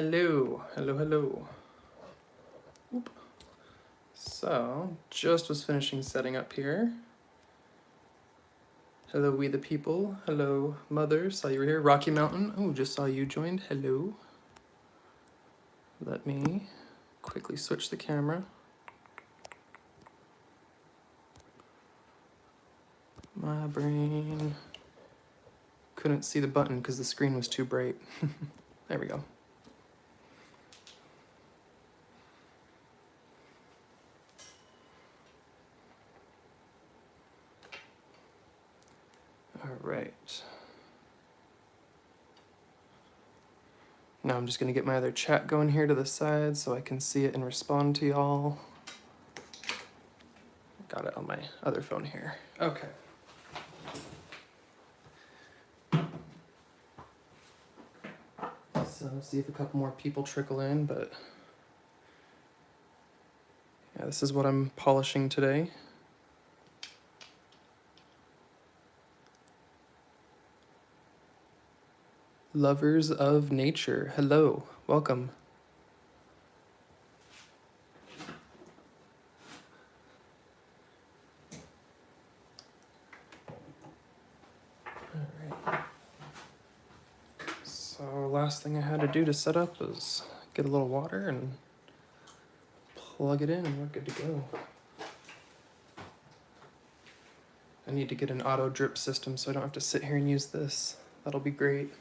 Hello, hello, hello. Oop. So, just was finishing setting up here. Hello, we the people. Hello, mother. Saw you were here. Rocky Mountain. Oh, just saw you joined. Hello. Let me quickly switch the camera. My brain. Couldn't see the button because the screen was too bright. There we go. All right. Now I'm just gonna get my other chat going here to the side so I can see it and respond to y'all. Got it on my other phone here. Okay. So see if a couple more people trickle in, but yeah, this is what I'm polishing today. Lovers of nature, hello, welcome. All right. So last thing I had to do to set up was get a little water and plug it in and we're good to go. I need to get an auto drip system so I don't have to sit here and use this. That'll be great.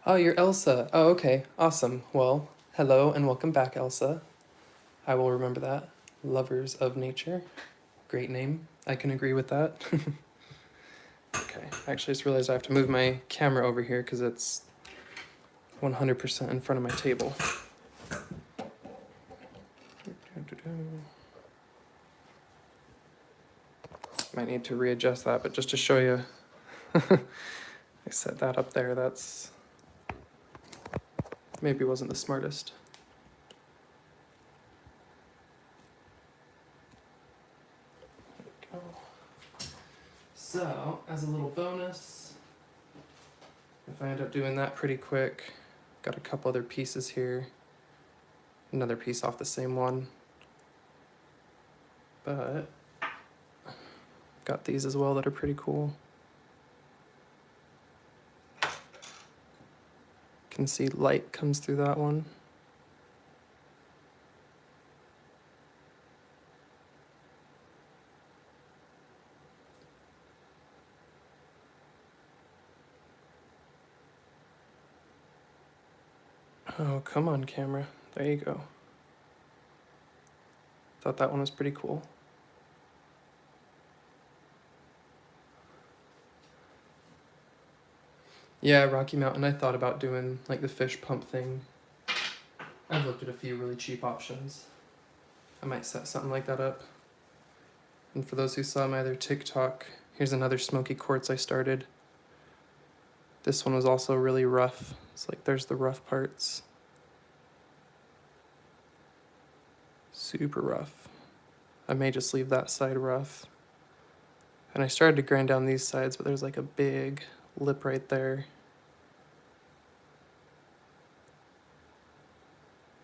Oh, you're Elsa. Oh, okay. Awesome. Well, hello and welcome back, Elsa. I will remember that. Lovers of nature. Great name. I can agree with that. Okay. I actually just realized I have to move my camera over here because it's 100% in front of my table. Might need to readjust that, but just to show you, I set that up there. That's maybe wasn't the smartest. There we go. So, as a little bonus, if I end up doing that pretty quick, got a couple other pieces here. Another piece off the same one. But got these as well that are pretty cool. Can see light comes through that one. Oh, come on, camera. There you go. Thought that one was pretty cool. Yeah, Rocky Mountain, I thought about doing like the fish pump thing. I've looked at a few really cheap options. I might set something like that up. And for those who saw my other TikTok, here's another Smoky Quartz I started. This one was also really rough. It's like there's the rough parts. Super rough. I may just leave that side rough. And I started to grind down these sides, but there's like a big lip right there.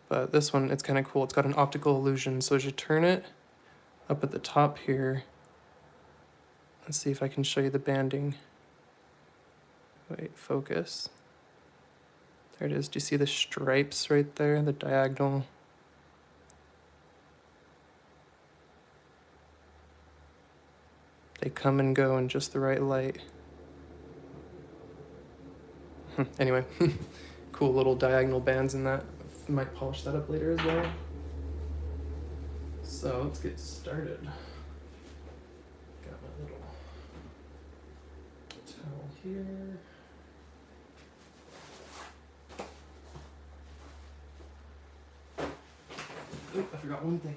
But this one, it's kind of cool. It's got an optical illusion. So as you turn it up at the top here, let's see if I can show you the banding. Wait, focus. There it is. Do you see the stripes right there? The diagonal. They come and go in just the right light. Anyway, cool little diagonal bands in that. Might polish that up later as well. So let's get started. Got my little towel here. Oh, I forgot one thing.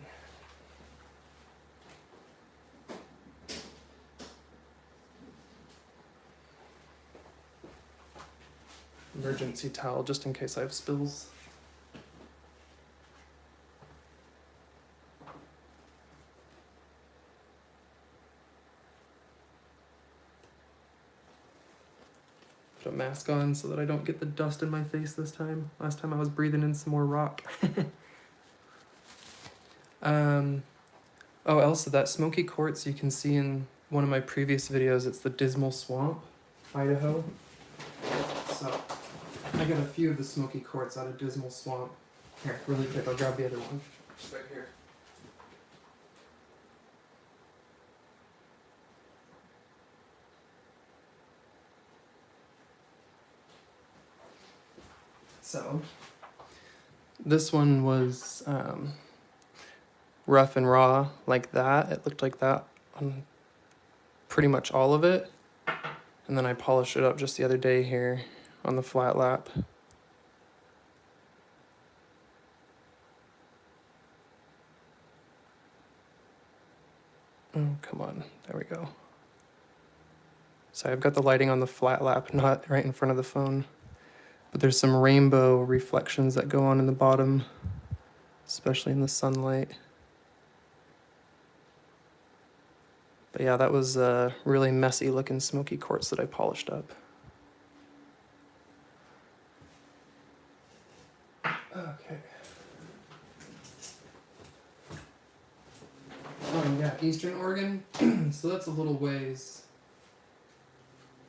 emergency towel just in case I have spills. Put a mask on so that I don't get the dust in my face this time. Last time I was breathing in some more rock. Oh, also that Smoky Quartz you can see in one of my previous videos, it's the Dismal Swamp, Idaho. So I got a few of the Smoky Quartz out of Dismal Swamp. Here, really quick, I'll grab the other one. Just right here. So this one was rough and raw like that. It looked like that on pretty much all of it. And then I polished it up just the other day here on the flat lap. Oh, come on. There we go. So I've got the lighting on the flat lap, not right in front of the phone. But there's some rainbow reflections that go on in the bottom, especially in the sunlight. But yeah, that was a really messy looking Smoky Quartz that I polished up. Okay. Oh yeah, Eastern Oregon. So that's a little ways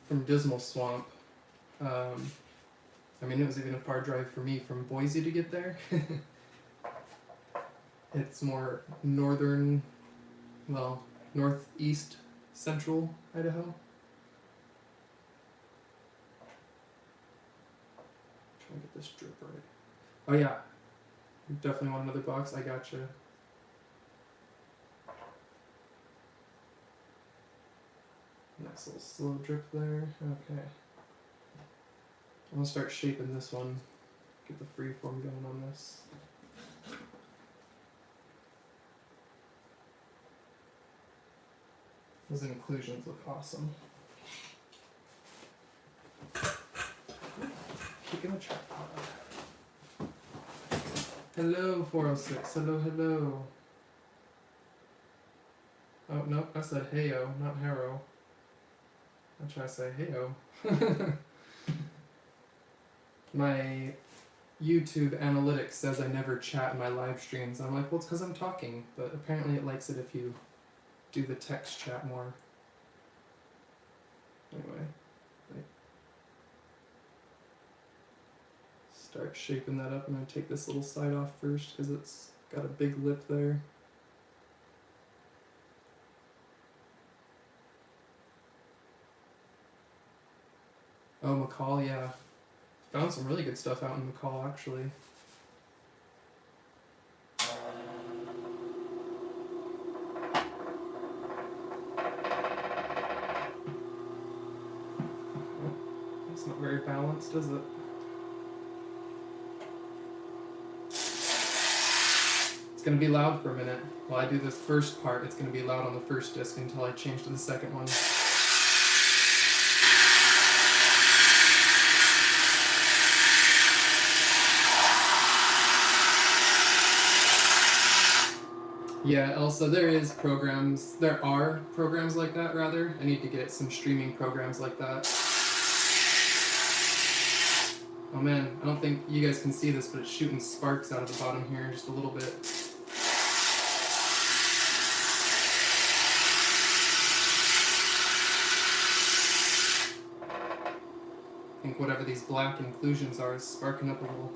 from Dismal Swamp. I mean, it was even a far drive for me from Boise to get there. It's more northern, well, northeast central Idaho. Trying to get this drip right. Oh yeah, you definitely want another box. I gotcha. Nice little slow drip there. Okay. I'm gonna start shaping this one. Get the free form going on this. Those inclusions look awesome. Kicking the tripod. Hello, 406. Hello, hello. Oh, nope, I said heyo, not harrow. I'll try to say heyo. My YouTube analytics says I never chat in my live streams. I'm like, well, it's because I'm talking, but apparently it likes it if you do the text chat more. Anyway, start shaping that up. I'm going to take this little side off first because it's got a big lip there. Oh, McCall, yeah. Found some really good stuff out in McCall, actually. It's not very balanced, is it? It's going to be loud for a minute. While I do this first part, it's going to be loud on the first disc until I change to the second one. Yeah, Elsa, there are programs like that, rather. I need to get some streaming programs like that. Oh man, I don't think you guys can see this, but it's shooting sparks out of the bottom here just a little bit. I think whatever these black inclusions are is sparking up a little.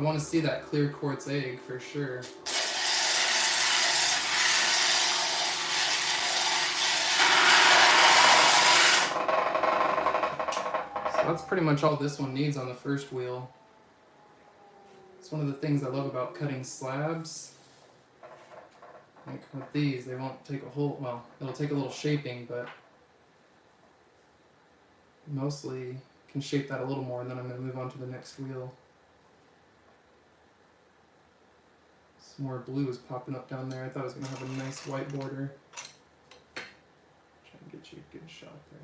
I want to see that clear quartz egg for sure. So that's pretty much all this one needs on the first wheel. It's one of the things I love about cutting slabs. Like with these, they won't take a whole, well, it'll take a little shaping, but mostly can shape that a little more, and then I'm going to move on to the next wheel. Some more blue is popping up down there. I thought it was going to have a nice white border. Try and get you a good shot there.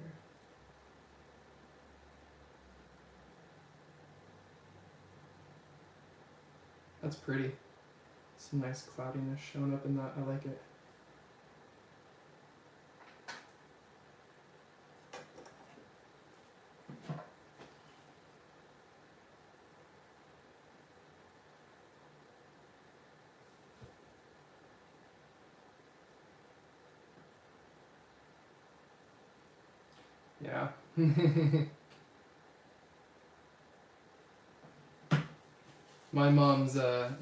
That's pretty. Some nice cloudiness showing up in that. I like it. Yeah. My mom's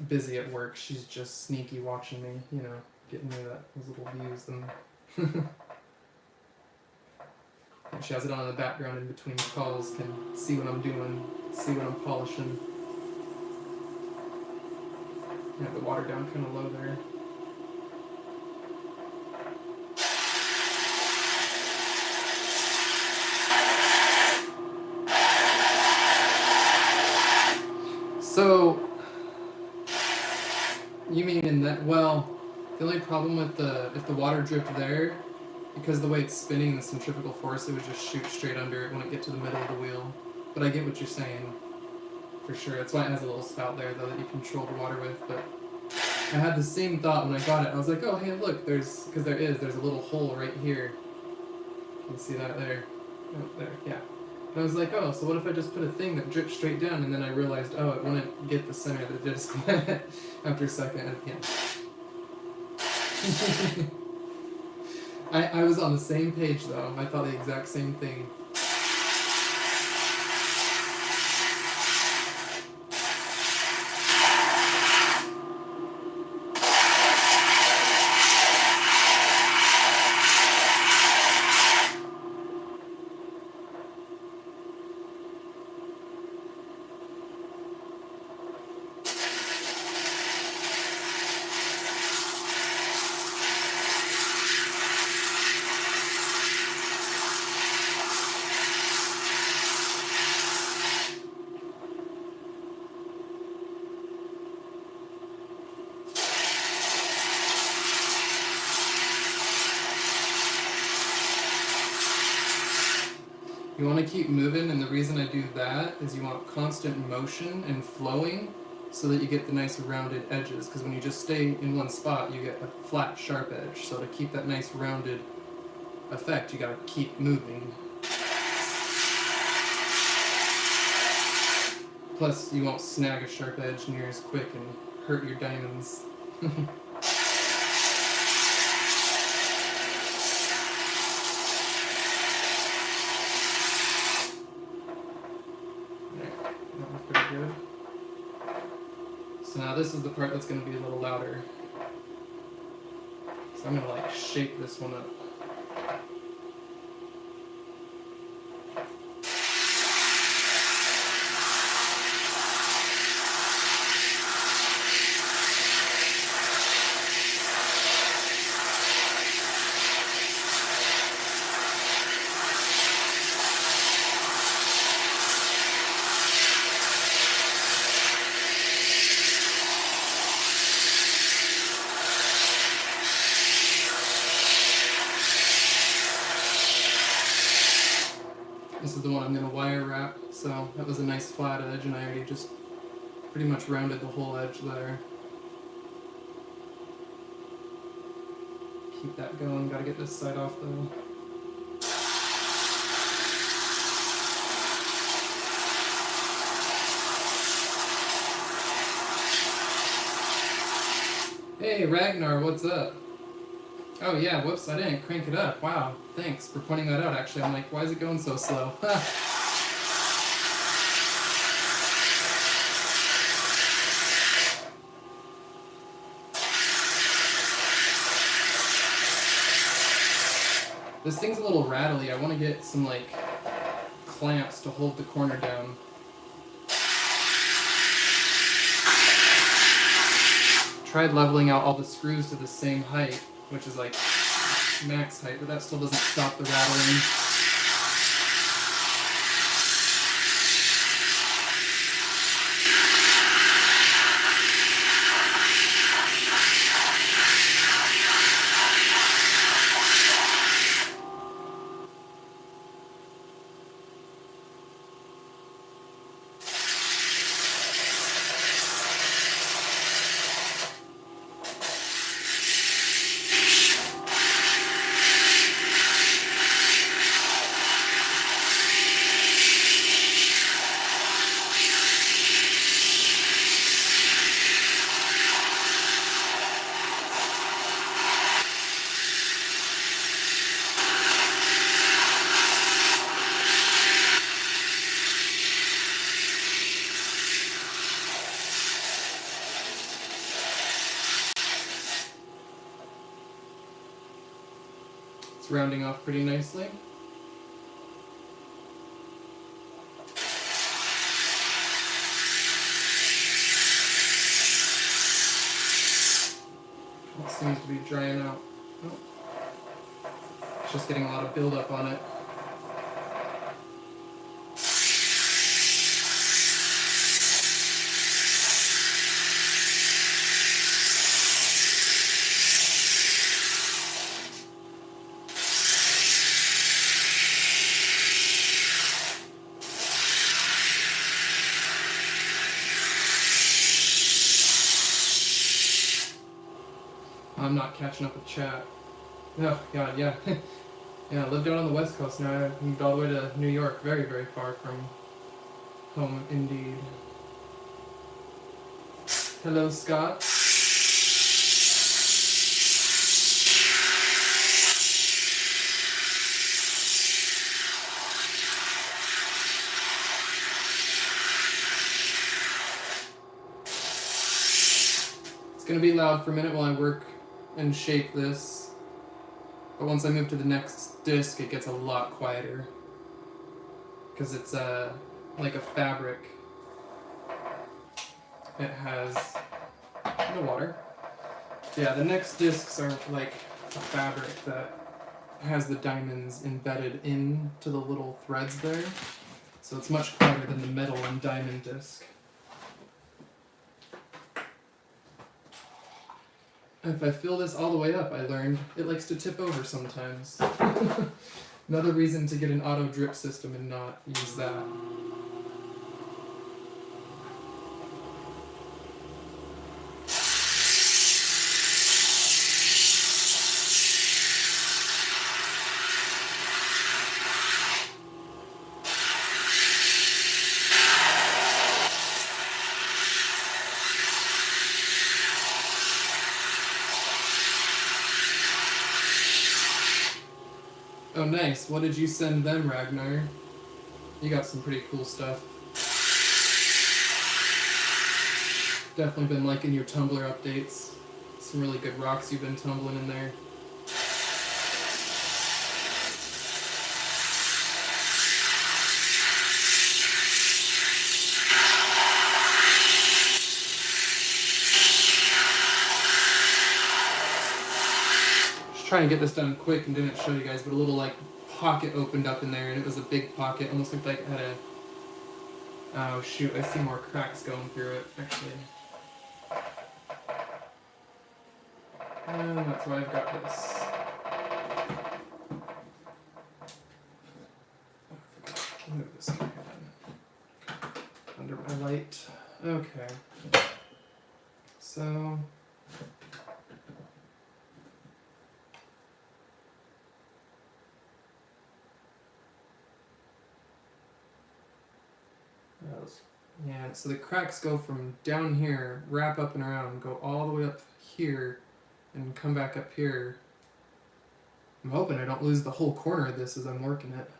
busy at work. She's just sneaky watching me, you know, getting me those little views. And she has it on in the background in between calls, can see what I'm doing, see what I'm polishing. I have the water down kind of low there. So, you mean in that, well, the only problem with if the water dripped there, because the way it's spinning in the centrifugal force, it would just shoot straight under it when it get to the middle of the wheel. But I get what you're saying, for sure. That's why it has a little spout there, though, that you control the water with. But I had the same thought when I got it. I was like, oh, hey, look, there's a little hole right here. You can see that there. Oh, there, yeah. And I was like, oh, so what if I just put a thing that drips straight down? And then I realized, oh, it wouldn't get the center of the disc after a second. Yeah. I was on the same page, though. I thought the exact same thing. You want to keep moving, and the reason I do that is you want constant motion and flowing so that you get the nice rounded edges, because when you just stay in one spot, you get a flat, sharp edge. So to keep that nice rounded effect, you got to keep moving. Plus, you won't snag a sharp edge near as quick and hurt your diamonds. Good. So now this is the part that's going to be a little louder. So I'm going to like shake this one up. This is the one I'm going to wire wrap, so that was a nice flat edge, and I already just pretty much rounded the whole edge there. Keep that going, gotta get this side off though. Hey Ragnar, what's up? Oh yeah, whoops, I didn't crank it up. Wow, thanks for pointing that out actually. I'm like, why is it going so slow? This thing's a little rattly. I want to get some like clamps to hold the corner down. Tried leveling out all the screws to the same height, which is like max height, but that still doesn't stop the rattling. It's rounding off pretty nicely. It seems to be drying out. Oh. It's just getting a lot of buildup on it. I'm not catching up with chat. Oh, God, yeah. Yeah, I lived out on the West Coast now. I moved all the way to New York. Very, very far from home, indeed. Hello, Scott. It's going to be loud for a minute while I work and shape this, but once I move to the next disc it gets a lot quieter because it's like a fabric. It has no water. Yeah, the next discs are like a fabric that has the diamonds embedded into the little threads there, so it's much quieter than the metal and diamond disc. If I fill this all the way up, I learned it likes to tip over sometimes. Another reason to get an auto drip system and not use that. Oh, nice. What did you send them, Ragnar? You got some pretty cool stuff. Definitely been liking your Tumblr updates. Some really good rocks you've been tumbling in there. Trying to get this done quick and didn't show you guys, but a little like pocket opened up in there, and it was a big pocket, almost looked like it had a... Oh shoot, I see more cracks going through it, actually. And that's why I've got this. Oh, move this guy under my light. Okay. So... Yeah, so the cracks go from down here, wrap up and around, go all the way up here, and come back up here. I'm hoping I don't lose the whole corner of this as I'm working it.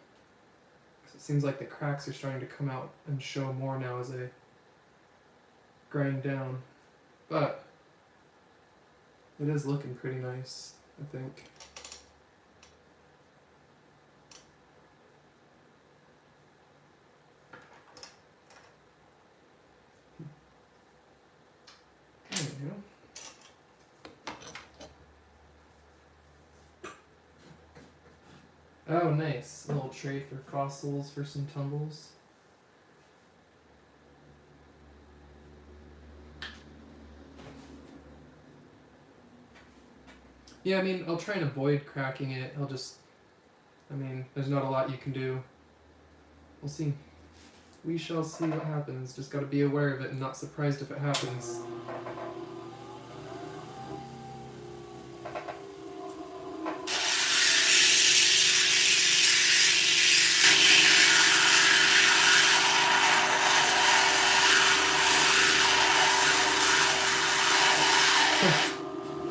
'Cause it seems like the cracks are starting to come out and show more now as I grind down. But it is looking pretty nice, I think. Oh, nice. A little tray for fossils for some tumbles. Yeah, I mean, I'll try and avoid cracking it. There's not a lot you can do. We'll see. We shall see what happens. Just gotta be aware of it and not surprised if it happens.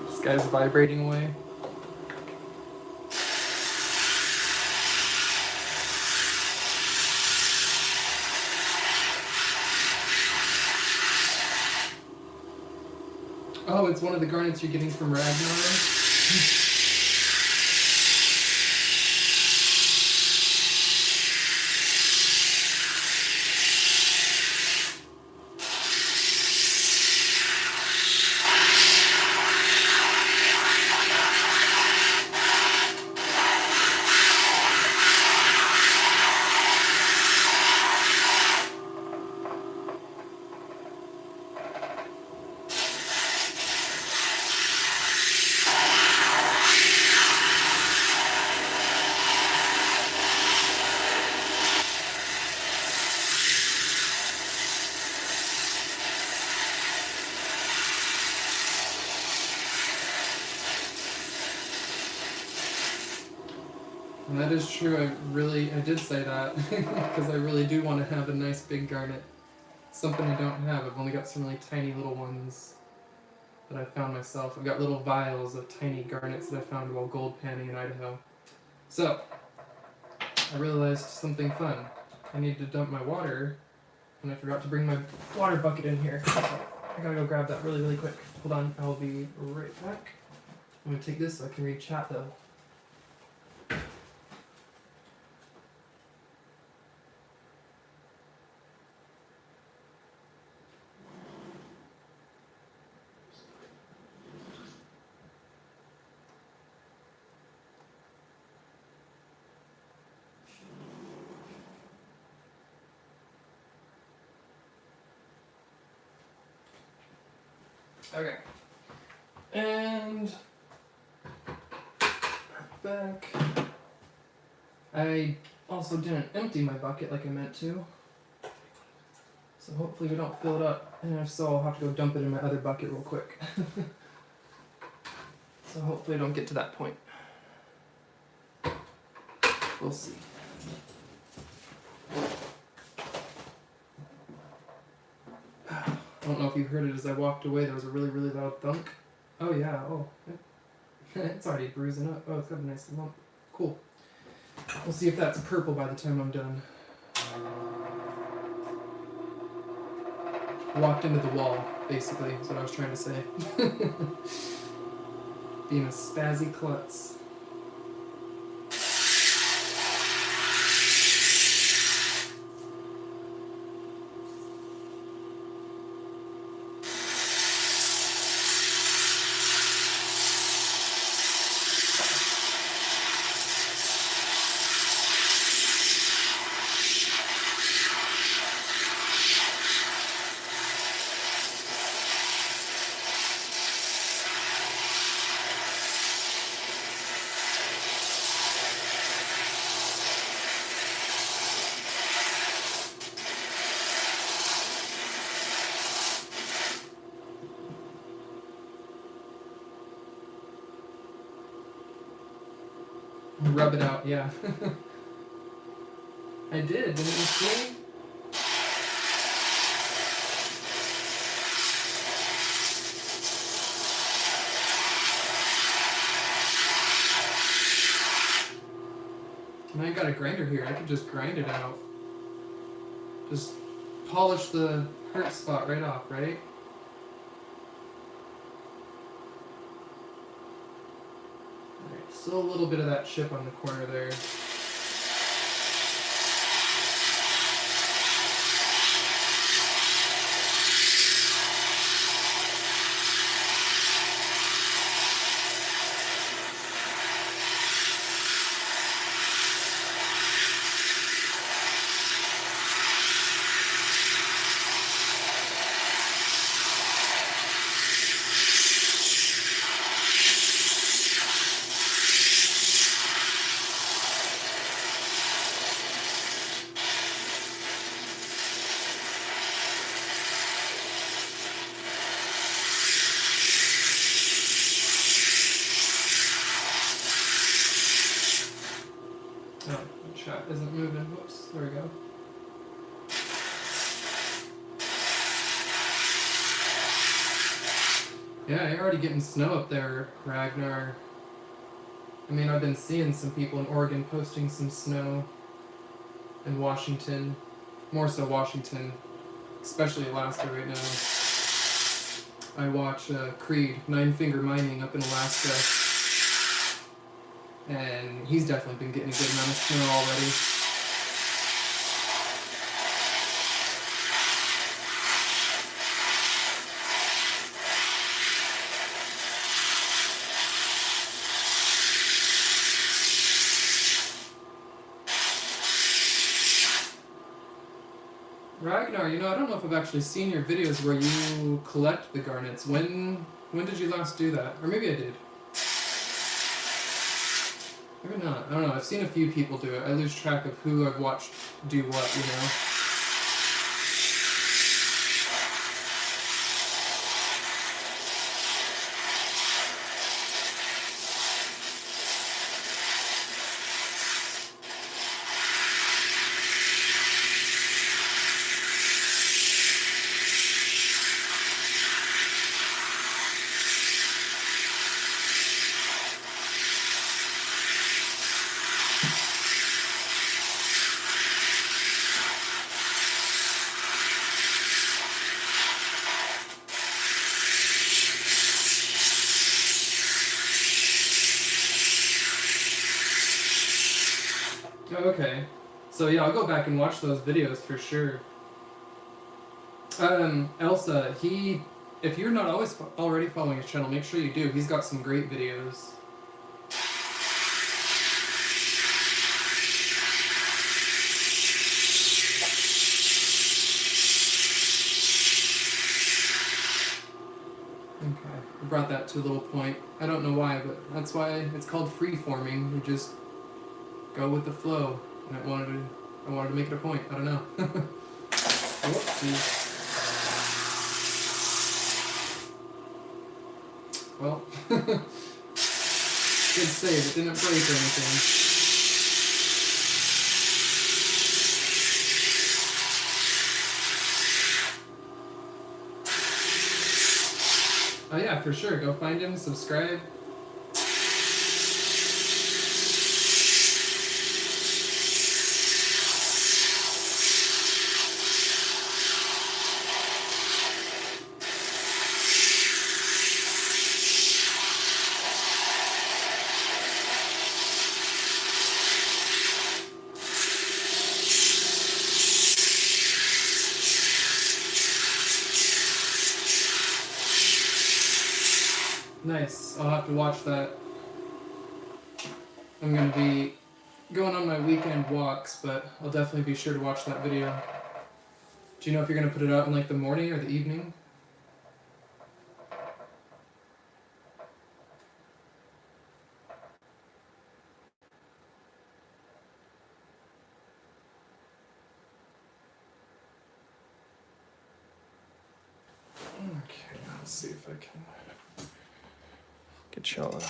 This guy's vibrating away. Oh, it's one of the garnets you're getting from Ragnar? And that is true, I did say that, because I really do want to have a nice big garnet. Something I don't have. I've only got some really tiny little ones that I found myself. I've got little vials of tiny garnets that I found while gold panning in Idaho. So, I realized something fun. I need to dump my water, and I forgot to bring my water bucket in here. So I gotta go grab that really, really quick. Hold on, I'll be right back. I'm gonna take this so I can read chat though. Okay. And back. I also didn't empty my bucket like I meant to. So hopefully we don't fill it up. And if so, I'll have to go dump it in my other bucket real quick. So hopefully I don't get to that point. We'll see. I don't know if you heard it as I walked away. There was a really, really loud thunk. Oh yeah, oh. It's already bruising up. Oh, it's got a nice lump. Cool. We'll see if that's purple by the time I'm done. Walked into the wall, basically, is what I was trying to say. Being a spazzy klutz. Rub it out, yeah. I did, didn't you see? And I got a grinder here, I could just grind it out. Just polish the hurt spot right off, right? Still a little bit of that chip on the corner there. Yeah, you're already getting snow up there, Ragnar. I mean, I've been seeing some people in Oregon posting some snow in Washington. More so Washington, especially Alaska right now. I watch Creed, Nine Finger Mining up in Alaska. And he's definitely been getting a good amount of snow already. Ragnar, you know, I don't know if I've actually seen your videos where you collect the garnets. When did you last do that? Or maybe I did. Maybe not. I don't know. I've seen a few people do it. I lose track of who I've watched do what, you know? Oh, okay. So yeah, I'll go back and watch those videos for sure. Elsa, if you're not already following his channel, make sure you do. He's got some great videos. Okay, I brought that to a little point. I don't know why, but that's why it's called free-forming. You just go with the flow. And I wanted to make it a point. I don't know. Whoopsies. Well, good save. It didn't break or anything. Oh yeah, for sure. Go find him, subscribe. Nice. I'll have to watch that. I'm going to be going on my weekend walks, but I'll definitely be sure to watch that video. Do you know if you're going to put it out in like the morning or the evening? Okay, let's see if I can get y'all a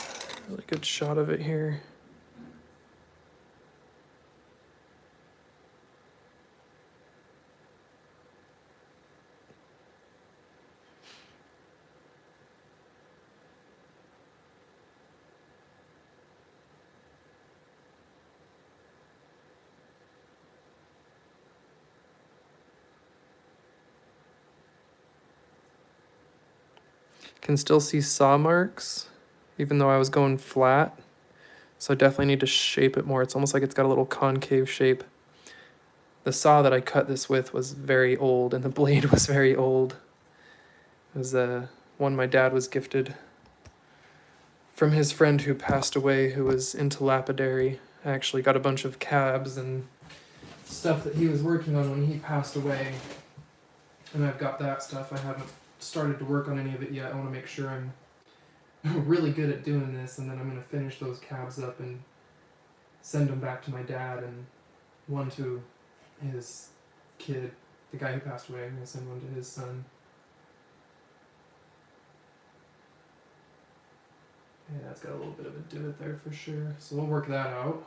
really good shot of it here. Can still see saw marks, even though I was going flat. So I definitely need to shape it more. It's almost like it's got a little concave shape. The saw that I cut this with was very old, and the blade was very old. It was one my dad was gifted from his friend who passed away, who was into lapidary. I actually got a bunch of cabs and stuff that he was working on when he passed away. And I've got that stuff. I haven't started to work on any of it yet. I want to make sure I'm really good at doing this, and then I'm going to finish those cabs up and send them back to my dad, and one to his kid, the guy who passed away. I'm going to send one to his son. Yeah, it's got a little bit of a divot there for sure, so we'll work that out.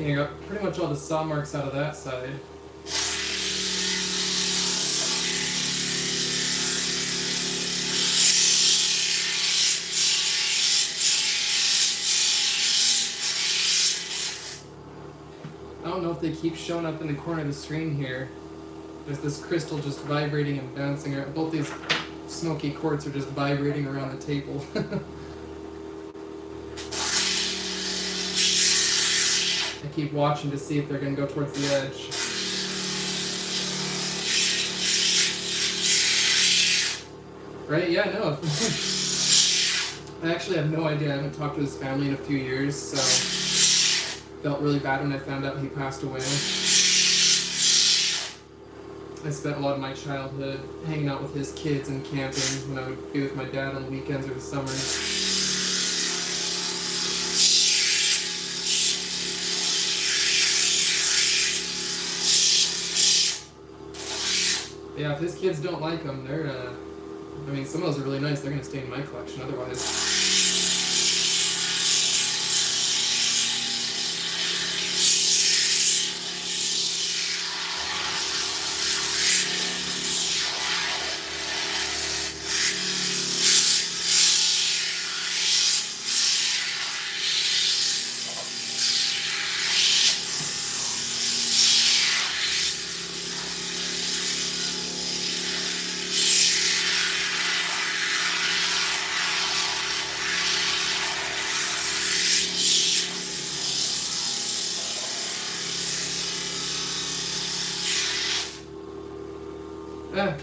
I got pretty much all the saw marks out of that side. I don't know if they keep showing up in the corner of the screen here. There's this crystal just vibrating and bouncing around. Both these Smoky Quartz are just vibrating around the table. I keep watching to see if they're going to go towards the edge. Right? Yeah, no. I actually have no idea. I haven't talked to his family in a few years, so felt really bad when I found out he passed away. I spent a lot of my childhood hanging out with his kids and camping when I would be with my dad on the weekends or the summers. Yeah, if his kids don't like them, they're, I mean, some of those are really nice. They're going to stay in my collection otherwise.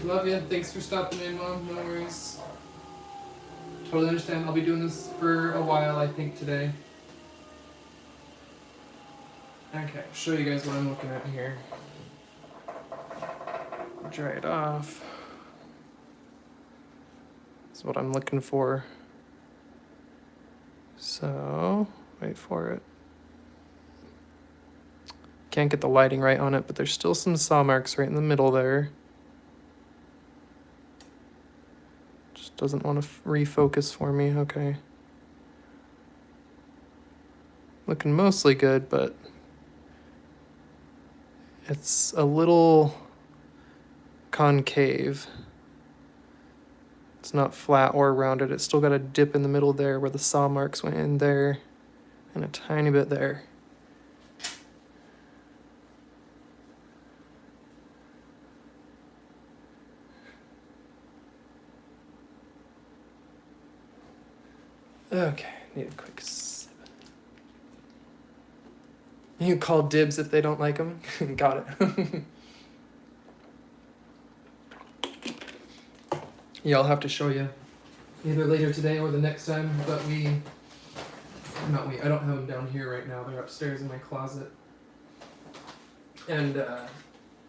Love you. Thanks for stopping in, Mom. No worries. Totally understand. I'll be doing this for a while, I think, today. Okay, I'll show you guys what I'm looking at here. Dry it off. That's what I'm looking for. So, wait for it. Can't get the lighting right on it, but there's still some saw marks right in the middle there. Doesn't want to refocus for me. Okay. Looking mostly good, but it's a little concave. It's not flat or rounded. It's still got a dip in the middle there where the saw marks went in there and a tiny bit there. Okay, need a quick sip. You call dibs if they don't like them. Got it. Yeah, I'll have to show you either later today or the next time, but I don't have them down here right now. They're upstairs in my closet. And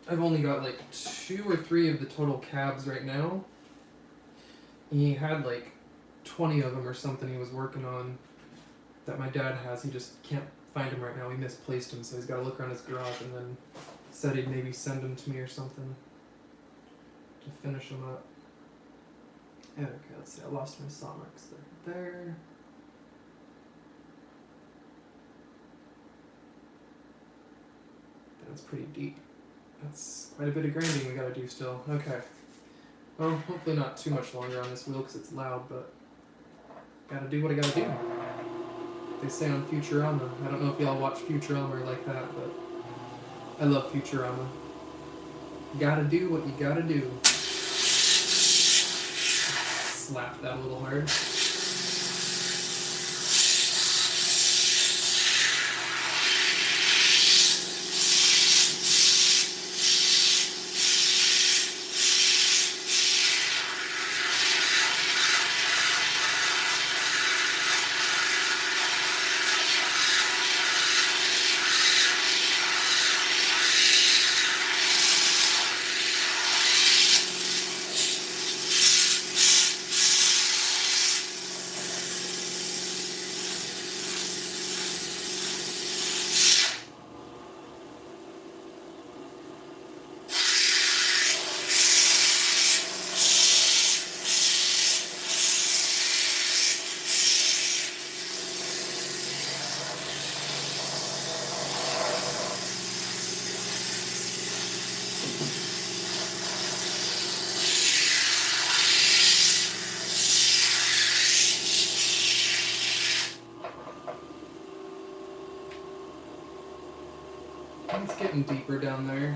I've only got like 2 or 3 of the total cabs right now. He had like 20 of them or something he was working on that my dad has. He just can't find them right now. He misplaced them, so he's got to look around his garage and then said he'd maybe send them to me or something to finish them up. Okay, let's see. I lost my saw marks there. That's pretty deep. That's quite a bit of grinding we gotta do still. Okay. Well, hopefully not too much longer on this wheel because it's loud, but gotta do what I gotta do. They say on Futurama. I don't know if y'all watch Futurama or like that, but I love Futurama. You gotta do what you gotta do. Slap that a little hard. getting deeper down there.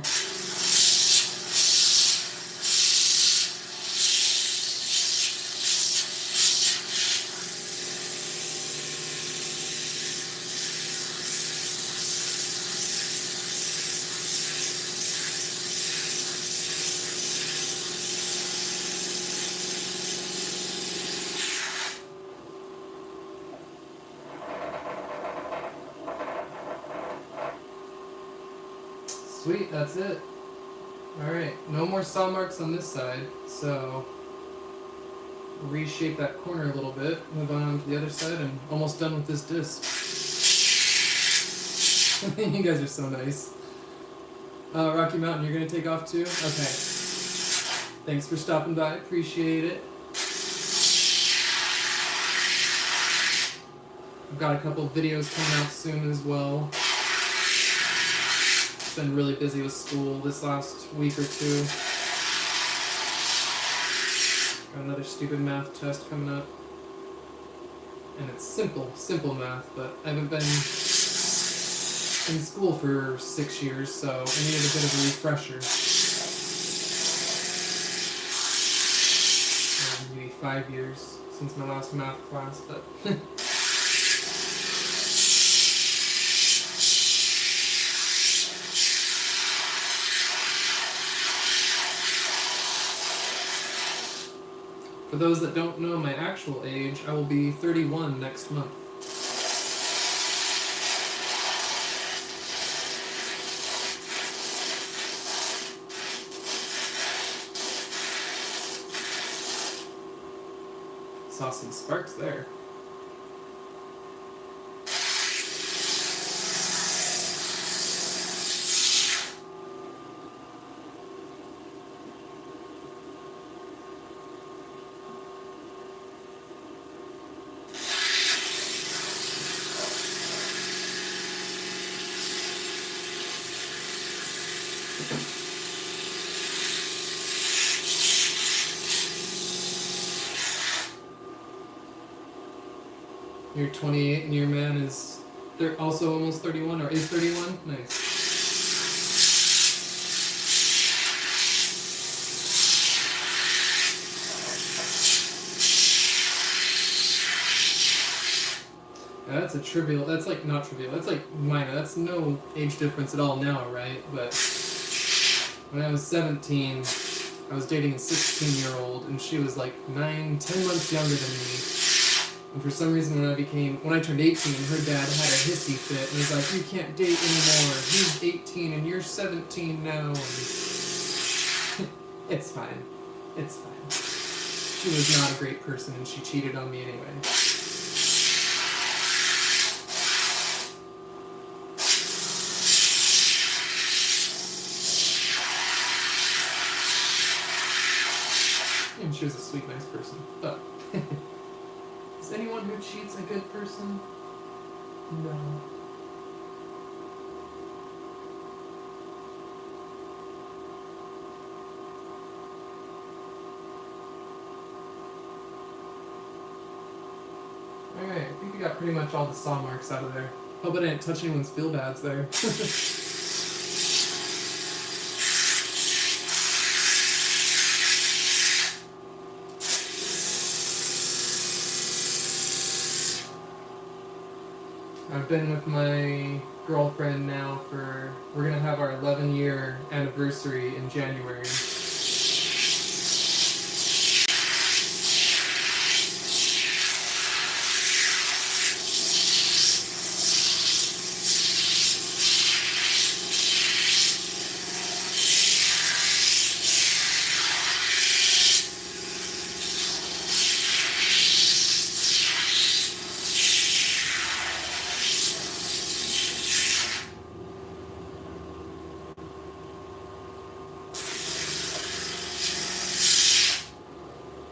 Sweet, that's it. Alright, no more saw marks on this side, so reshape that corner a little bit, move on to the other side, and almost done with this disc. You guys are so nice. Rocky Mountain, you're going to take off too? Okay. Thanks for stopping by, appreciate it. I've got a couple videos coming out soon as well. Been really busy with school this last week or two. Got another stupid math test coming up. And it's simple math, but I haven't been in school for 6 years, so I needed a bit of a refresher. Maybe 5 years since my last math class, but for those that don't know my actual age, I will be 31 next month. Saw some sparks there. You're 28 and your man is also almost 31, or is 31? Nice. Yeah, that's a trivial, that's like not trivial, that's like minor, that's no age difference at all now, right? But when I was 17, I was dating a 16-year-old and she was like 9, 10 months younger than me. And for some reason when I turned 18, her dad had a hissy fit and was like, you can't date anymore, he's 18 and you're 17 now. And it's fine. It's fine. She was not a great person and she cheated on me anyway. And she was a sweet, nice person. But is anyone who cheats a good person? No. Alright, I think we got pretty much all the saw marks out of there. Hope I didn't touch anyone's feel bads there. I've been with my girlfriend now we're gonna have our 11-year anniversary in January.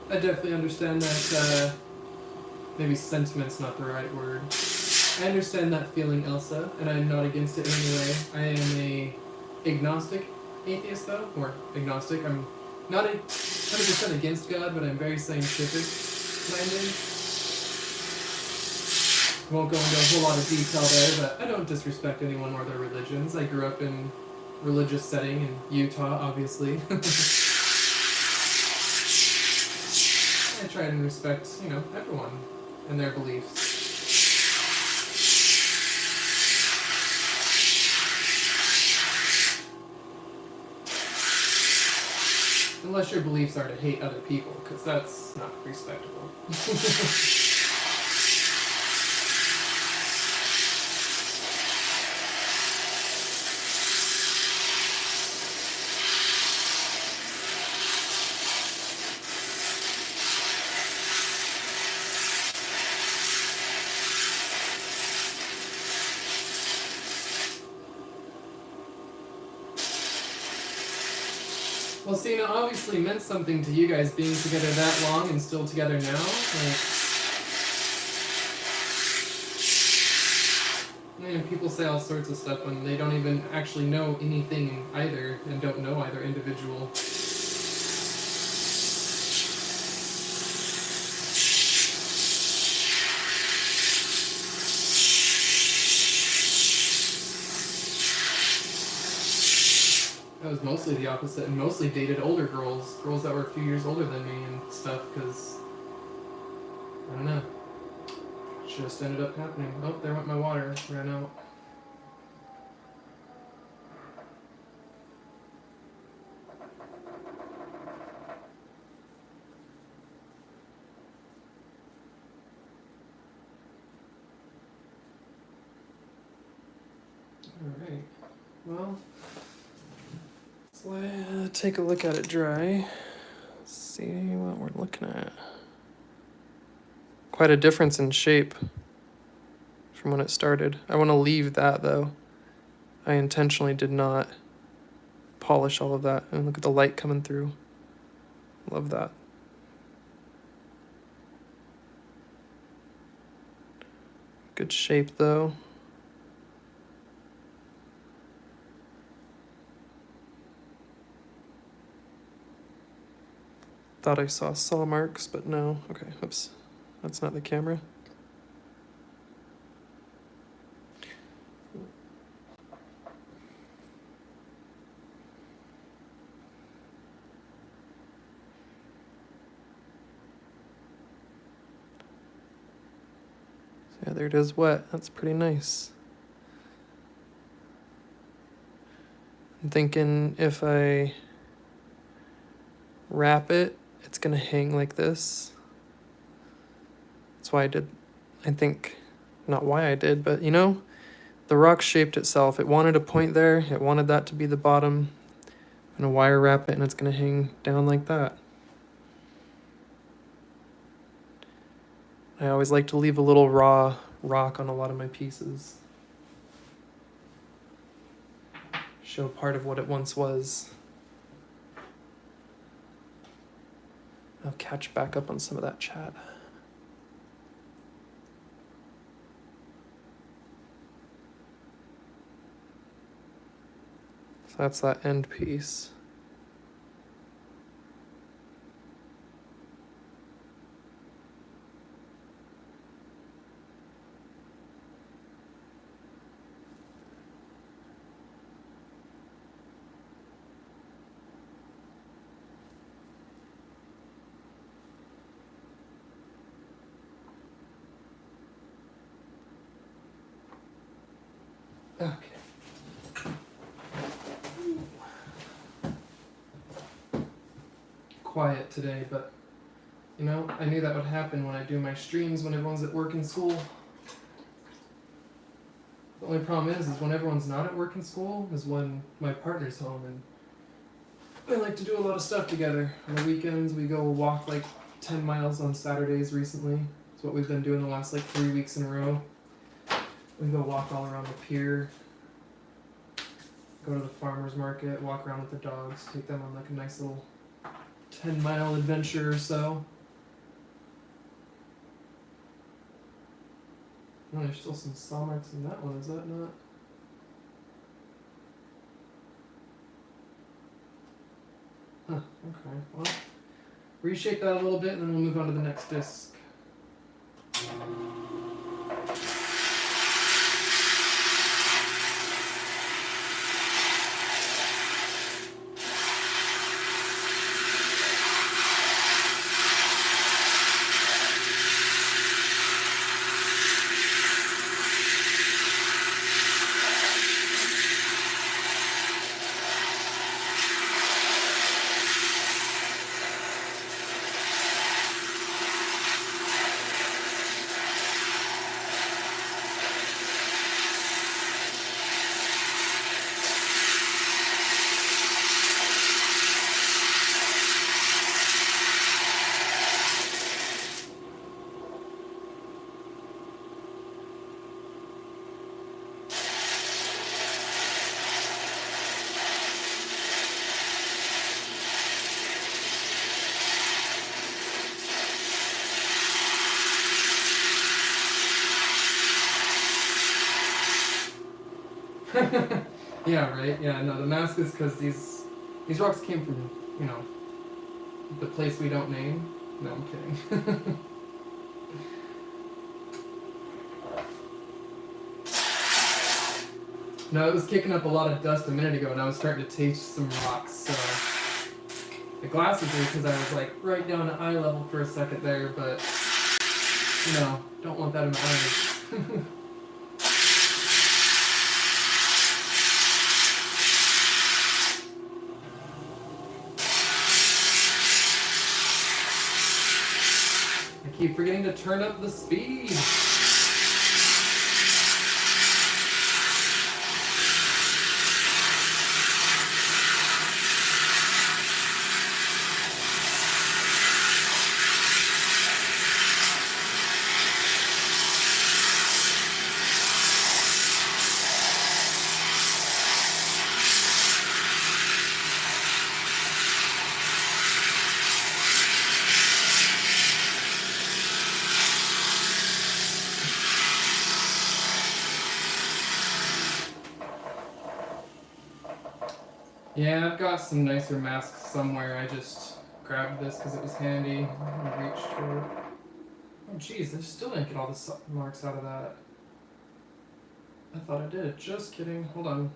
I definitely understand that, maybe sentiment's not the right word. I understand that feeling, Elsa, and I'm not against it in any way. I am a agnostic atheist, though, or agnostic. I'm not 100% against God, but I'm very scientific-minded. Won't go into a whole lot of detail there, but I don't disrespect anyone or their religions. I grew up in religious setting in Utah, obviously. I try and respect, you know, everyone and their beliefs. Unless your beliefs are to hate other people, because that's not respectable. Well, see, it obviously meant something to you guys being together that long and still together now. Like, you know, people say all sorts of stuff when they don't even actually know anything either and don't know either individual. I was mostly the opposite and mostly dated older girls that were a few years older than me and stuff, because, I don't know, just ended up happening. Oh, there went my water, ran out. Alright, well, let's take a look at it dry. See what we're looking at. Quite a difference in shape from when it started. I want to leave that though. I intentionally did not polish all of that. And look at the light coming through. Love that. Good shape though. Thought I saw saw marks, but no. Okay, oops. That's not the camera. So yeah, there it is wet. That's pretty nice. I'm thinking if I wrap it, it's gonna hang like this. That's why I did, I think, not why I did, but you know, the rock shaped itself. It wanted a point there. It wanted that to be the bottom. I'm gonna wire wrap it and it's gonna hang down like that. I always like to leave a little raw rock on a lot of my pieces. Show part of what it once was. I'll catch back up on some of that chat. So that's that end piece. Okay. Quiet today, but you know, I knew that would happen when I do my streams when everyone's at work and school. The only problem is when everyone's not at work and school is when my partner's home, and we like to do a lot of stuff together. On the weekends we go walk like 10 miles on Saturdays recently. It's what we've been doing the last like 3 weeks in a row. We go walk all around the pier, go to the farmer's market, walk around with the dogs, take them on like a nice little 10-mile adventure or so. Oh, there's still some saw marks in that one, is that not? Huh, okay, well, reshape that a little bit and then we'll move on to the next disc. Yeah, right? Yeah, no, the mask is because these rocks came from, you know, the place we don't name. No, I'm kidding. No, it was kicking up a lot of dust a minute ago, and I was starting to taste some rocks, so... The glasses are because I was, like, right down to eye level for a second there, but... You know, don't want that in my eyes. I keep forgetting to turn up the speed. Yeah, I've got some nicer masks somewhere. I just grabbed this because it was handy and reached for it. Oh geez, I still didn't get all the marks out of that. I thought I did. Just kidding. Hold on.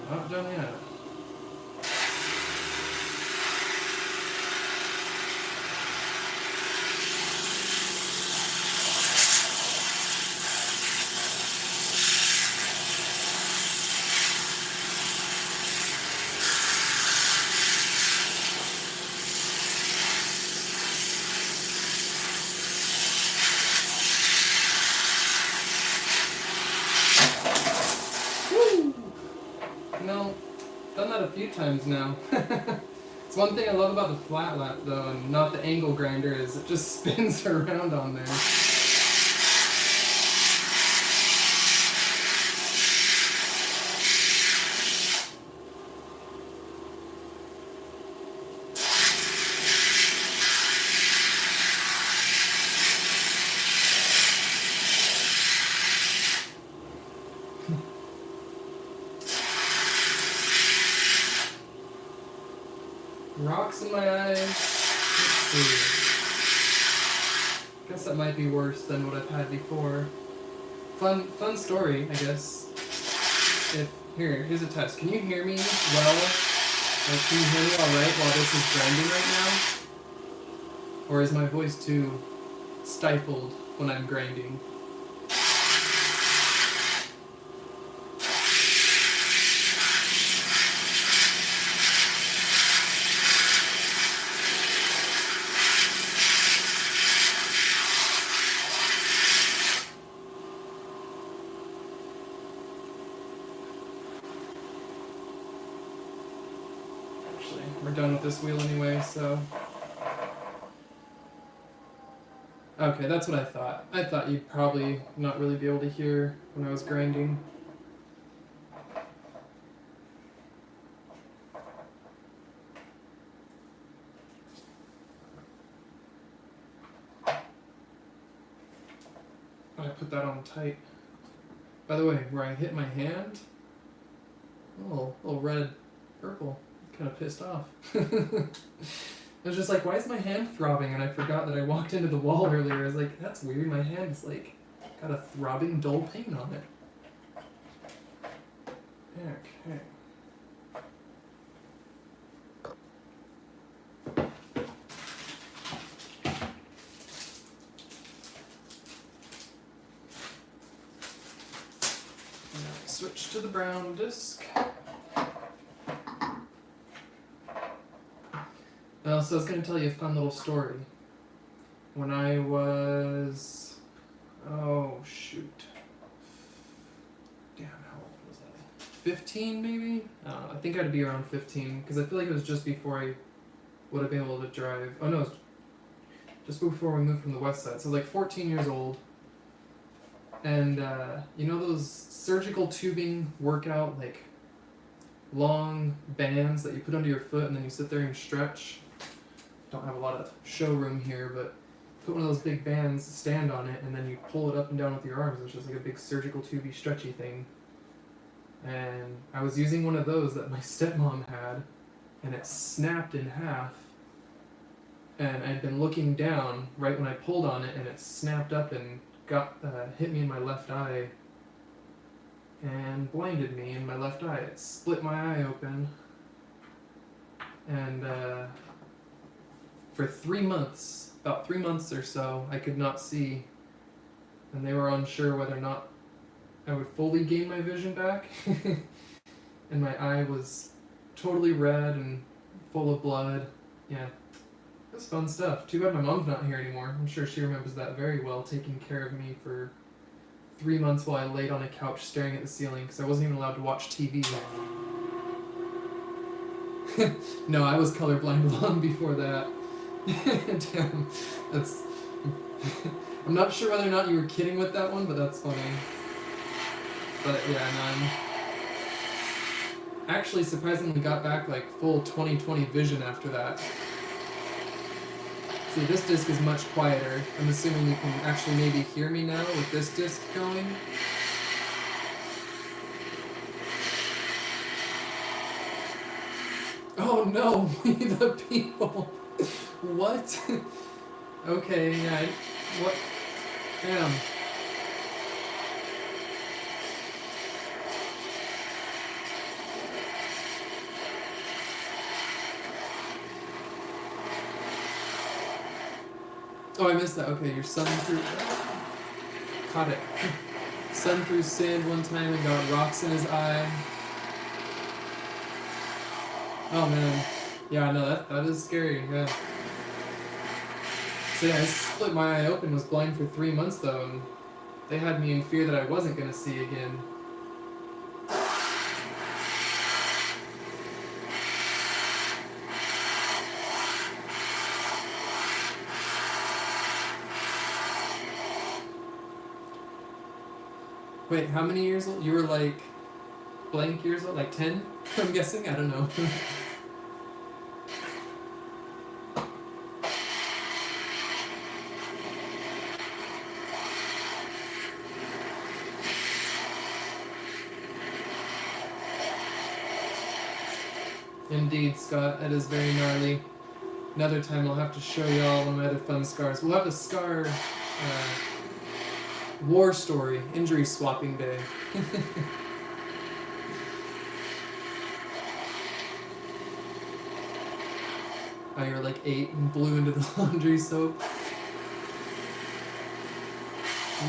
Not done yet. No, done that a few times now. It's one thing I love about the flatlap though, and not the angle grinder, is it just spins around on there. Rocks in my eyes. Let's see. Guess that might be worse than what I've had before. Fun story, I guess. Here's a test. Can you hear me well? Like, can you hear me alright while this is grinding right now? Or is my voice too stifled when I'm grinding? We're done with this wheel anyway, so... Okay, that's what I thought. I thought you'd probably not really be able to hear when I was grinding. I put that on tight. By the way, where I hit my hand, little red purple. Kind of pissed off. I was just like, why is my hand throbbing? And I forgot that I walked into the wall earlier. I was like, that's weird. My hand's like got a throbbing, dull pain on it. Okay. Switch to the brown disc. So I was going to tell you a fun little story. When I was... Oh, shoot. Damn, how old was I? 15, maybe? I think I'd be around 15, because I feel like it was just before I would have been able to drive. Oh, no, it was just before we moved from the west side. So, like, 14 years old. And, you know those surgical tubing workout, like, long bands that you put under your foot and then you sit there and stretch? Don't have a lot of showroom here, but put one of those big bands, stand on it, and then you pull it up and down with your arms. It's just like a big surgical tubey stretchy thing. And I was using one of those that my stepmom had, and it snapped in half. And I'd been looking down right when I pulled on it, and it snapped up and hit me in my left eye and blinded me in my left eye. It split my eye open, and for 3 months, about 3 months or so, I could not see, and they were unsure whether or not I would fully gain my vision back. And my eye was totally red and full of blood. Yeah, it was fun stuff. Too bad my mom's not here anymore. I'm sure she remembers that very well, taking care of me for 3 months while I laid on a couch staring at the ceiling because I wasn't even allowed to watch TV. No, I was colorblind long before that. Damn, that's... I'm not sure whether or not you were kidding with that one, but that's funny. But yeah, no, I'm actually surprisingly got back like full 20/20 vision after that. See, this disc is much quieter. I'm assuming you can actually maybe hear me now with this disc going. Oh no, we the people. What? Okay, yeah, what? Damn. Oh, I missed that. Okay, your son threw... Caught it. Son threw sand one time and got rocks in his eye. Oh man. Yeah, no, that is scary, yeah. So yeah, I split my eye open, was blind for 3 months though, and they had me in fear that I wasn't gonna see again. Wait, how many years old? You were like blank years old? Like 10? I'm guessing? I don't know. Indeed, Scott, that is very gnarly. Another time I'll have to show y'all one of my other fun scars. We'll have a scar war story, injury swapping day. Oh, you're like 8 and blew into the laundry soap.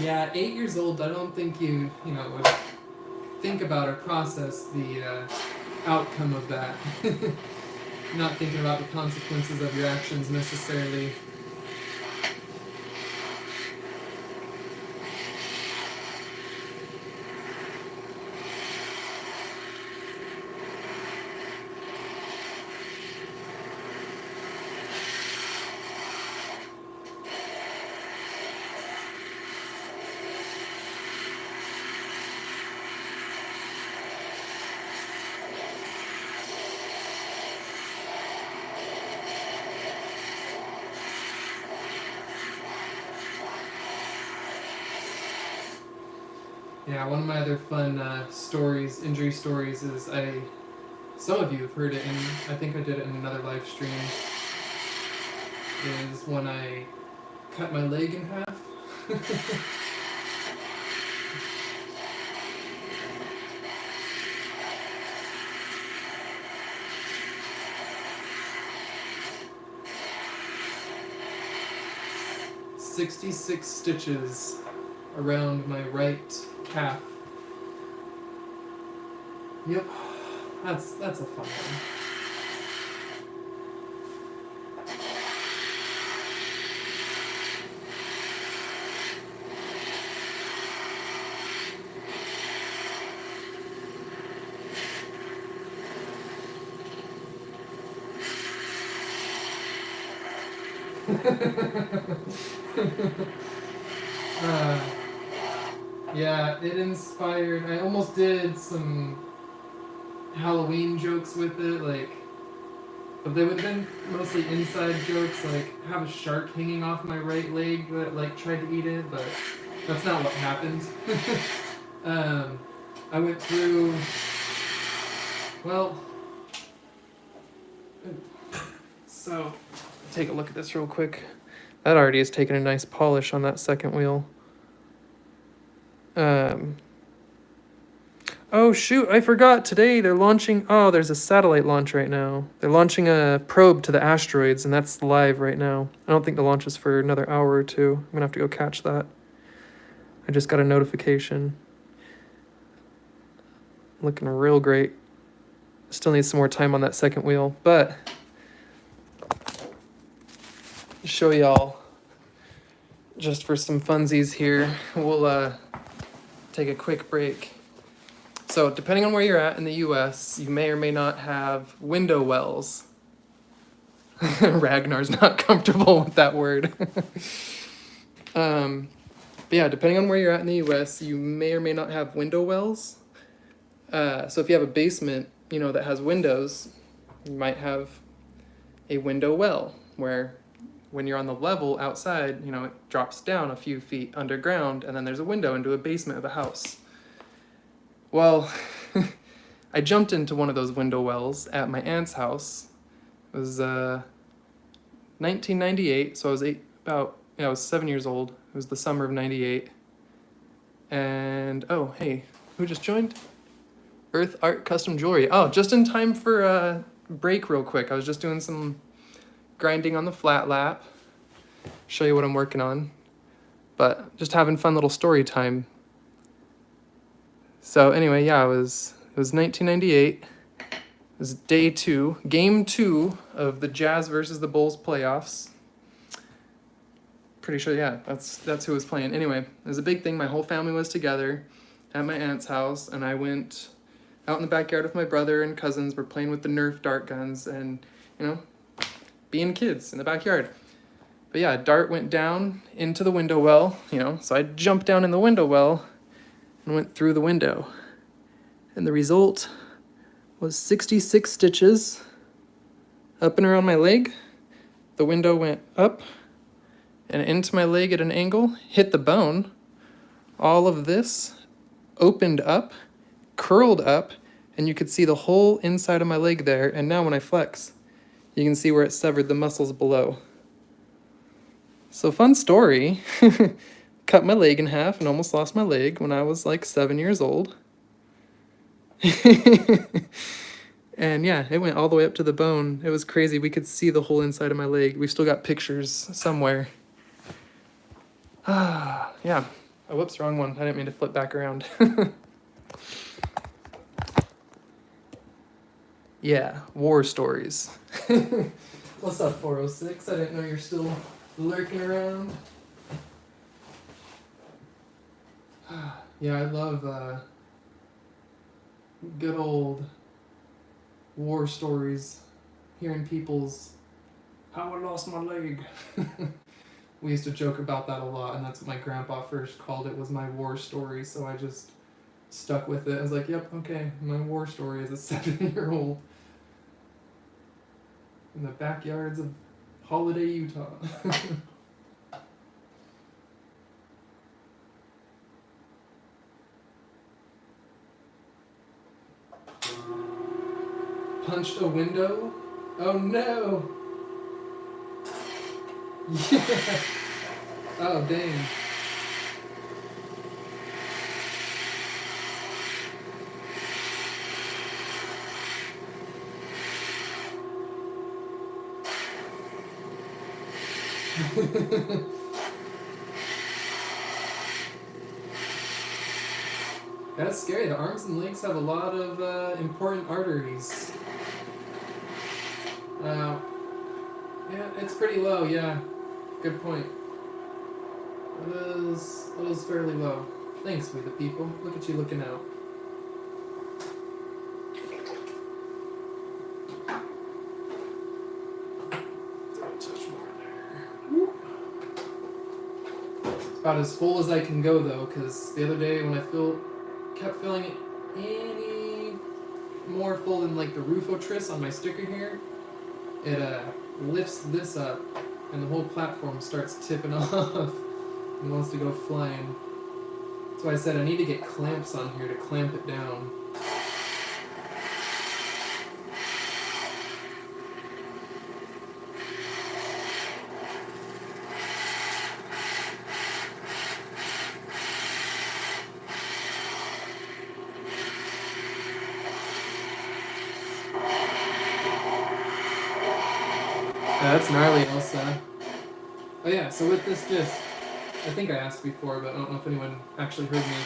Yeah, 8 years old, I don't think you would think about or process the outcome of that. Not thinking about the consequences of your actions necessarily. Yeah, one of my other fun stories, injury stories, is some of you have heard it, and I think I did it in another live stream, is when I cut my leg in half. 66 stitches around my right calf. Yep, that's a fun one. Yeah, it inspired. I almost did some Halloween jokes with it, like But they would have been mostly inside jokes, like have a shark hanging off my right leg that like tried to eat it, but that's not what happened. I went through, well, so take a look at this real quick. That already has taken a nice polish on that second wheel. Oh shoot, I forgot. Today they're launching, oh, there's a satellite launch right now. They're launching a probe to the asteroids, and that's live right now. I don't think the launch is for another hour or two. I'm gonna have to go catch that. I just got a notification. Looking real great. Still need some more time on that second wheel, but show y'all just for some funsies here. We'll take a quick break. So depending on where you're at in the US, you may or may not have window wells. Ragnar's not comfortable with that word. But yeah, depending on where you're at in the US, you may or may not have window wells. So if you have a basement, you know, that has windows, you might have a window well where when you're on the level outside, you know, it drops down a few feet underground and then there's a window into a basement of a house. Well, I jumped into one of those window wells at my aunt's house. It was 1998, so I was I was 7 years old. It was the summer of 98. And, oh, hey, who just joined? Earth Art Custom Jewelry. Oh, just in time for a break real quick. I was just doing some grinding on the flatlap. Show you what I'm working on. But just having fun little story time. So anyway, yeah, it was 1998. It was day 2, game 2 of the Jazz versus the Bulls playoffs. Pretty sure, yeah, that's who was playing. Anyway, it was a big thing. My whole family was together at my aunt's house, and I went out in the backyard with my brother and cousins. We're playing with the Nerf dart guns and, you know, being kids in the backyard. But yeah, a dart went down into the window well, you know, so I jumped down in the window well and went through the window. And the result was 66 stitches up and around my leg. The window went up and into my leg at an angle, hit the bone. All of this opened up, curled up, and you could see the whole inside of my leg there. And now when I flex, you can see where it severed the muscles below. So fun story. Cut my leg in half and almost lost my leg when I was like 7 years old. And yeah, it went all the way up to the bone. It was crazy. We could see the whole inside of my leg. We've still got pictures somewhere. Yeah. Oh, whoops, wrong one. I didn't mean to flip back around. Yeah, war stories. What's up, 406? I didn't know you're still lurking around. Yeah, I love good old war stories. Hearing people's, how I lost my leg. We used to joke about that a lot, and that's what my grandpa first called it, was my war story, so I just stuck with it. I was like, yep, okay, my war story as a 7-year-old. In the backyards of Holiday, Utah. Punched a window? Oh no! Yeah. Oh dang. That's scary. The arms and legs have a lot of important arteries. Yeah, it's pretty low, yeah. Good point. It is fairly low. Thanks, we the people. Look at you looking out. Don't touch more there. It's about as full as I can go, though, because the other day when I kept feeling it any more full than like the Rufotris on my sticker here, it lifts this up, and the whole platform starts tipping off and wants to go flying. That's why I said I need to get clamps on here to clamp it down. That's gnarly, Elsa. Oh yeah, so with this disc, I think I asked before, but I don't know if anyone actually heard me.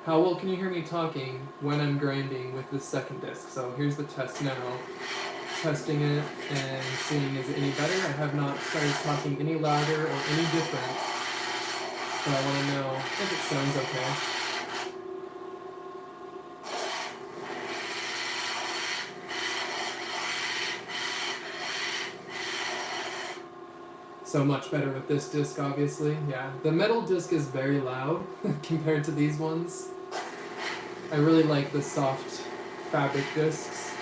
How well can you hear me talking when I'm grinding with this second disc? So here's the test now. Testing it and seeing is it any better. I have not started talking any louder or any different, but I want to know if it sounds okay. So much better with this disc, obviously. Yeah, the metal disc is very loud compared to these ones. I really like the soft fabric discs.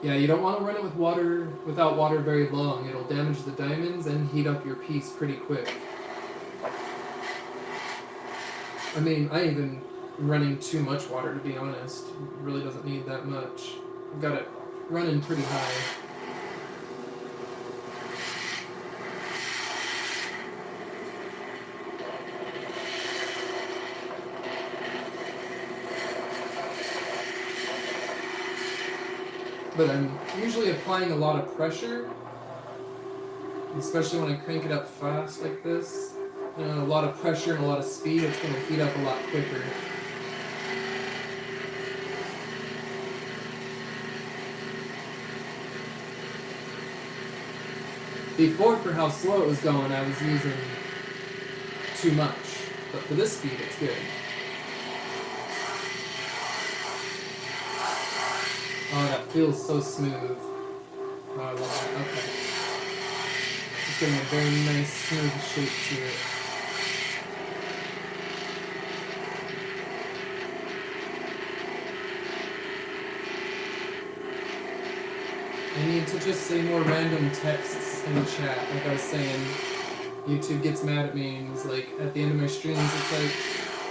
Yeah, you don't want to run it with water, without water very long. It'll damage the diamonds and heat up your piece pretty quick. I mean, I even am running too much water, to be honest. It really doesn't need that much. I've got it running pretty high. But I'm usually applying a lot of pressure, especially when I crank it up fast like this. You know, a lot of pressure and a lot of speed, it's going to heat up a lot quicker. Before, for how slow it was going, I was using too much. But for this speed, it's good. Oh, that feels so smooth. Oh, I love that. Okay. It's getting a very nice, smooth shape to it. I need to just say more random texts in the chat. Like I was saying, YouTube gets mad at me and is like, at the end of my streams, it's like,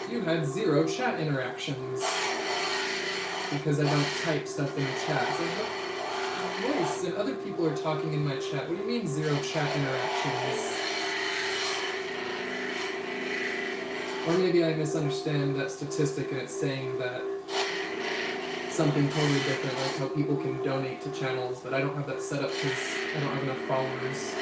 you had 0 chat interactions. Because I don't type stuff in the chat. It's like, voice and other people are talking in my chat. What do you mean 0 chat interactions? Or maybe I misunderstand that statistic and it's saying that something totally different, like how people can donate to channels, but I don't have that set up because I don't have enough followers.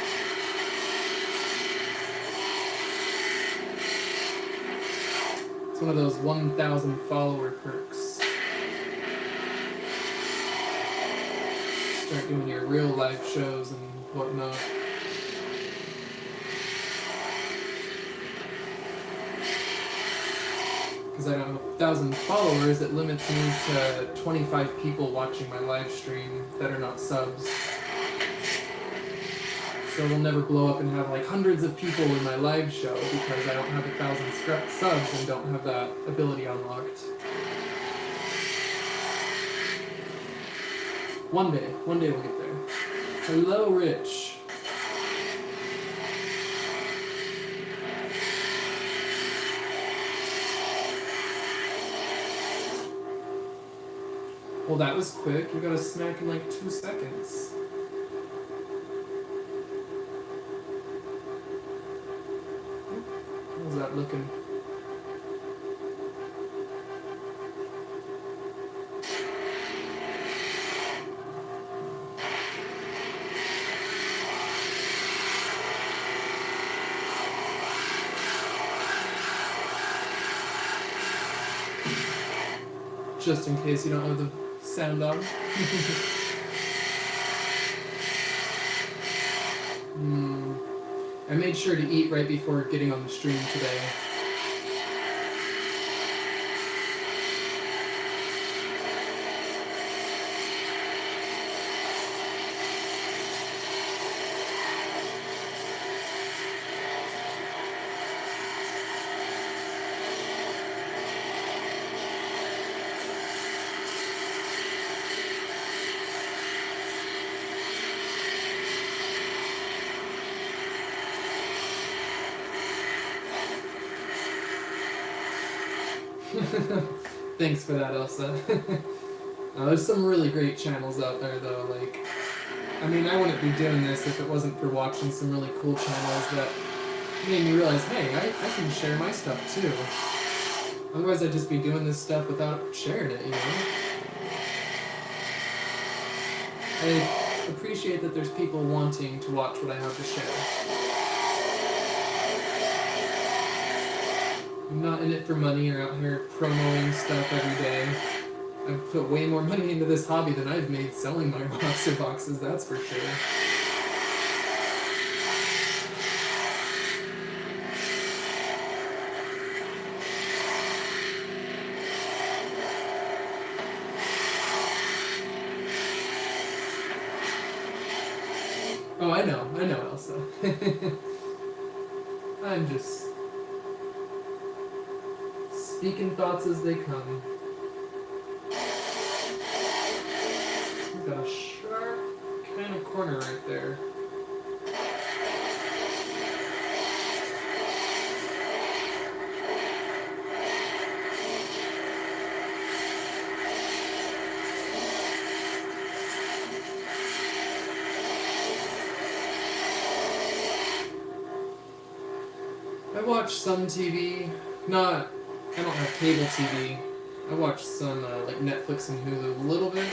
It's one of those 1,000 follower perks. Start doing your real life shows and whatnot. Because I don't have 1,000 followers, it limits me to 25 people watching my live stream that are not subs. So we'll never blow up and have like hundreds of people in my live show because I don't have 1,000 subs and don't have that ability unlocked. One day we'll get there. Hello, Rich. Well, that was quick. You got a snack in like 2 seconds. How's that looking? Just in case you don't have the sound on. I made sure to eat right before getting on the stream today. Thanks for that, Elsa. There's some really great channels out there, though. Like, I mean, I wouldn't be doing this if it wasn't for watching some really cool channels that made me realize, hey, I can share my stuff too. Otherwise, I'd just be doing this stuff without sharing it, you know? I appreciate that there's people wanting to watch what I have to share. I'm not in it for money or out here promoting stuff every day. I've put way more money into this hobby than I've made selling my rocks or boxes, that's for sure. Oh, I know, Elsa. I'm just speaking thoughts as they come. We've got a sharp kind of corner right there. I watch some TV, I don't have cable TV. I watch some like Netflix and Hulu a little bit,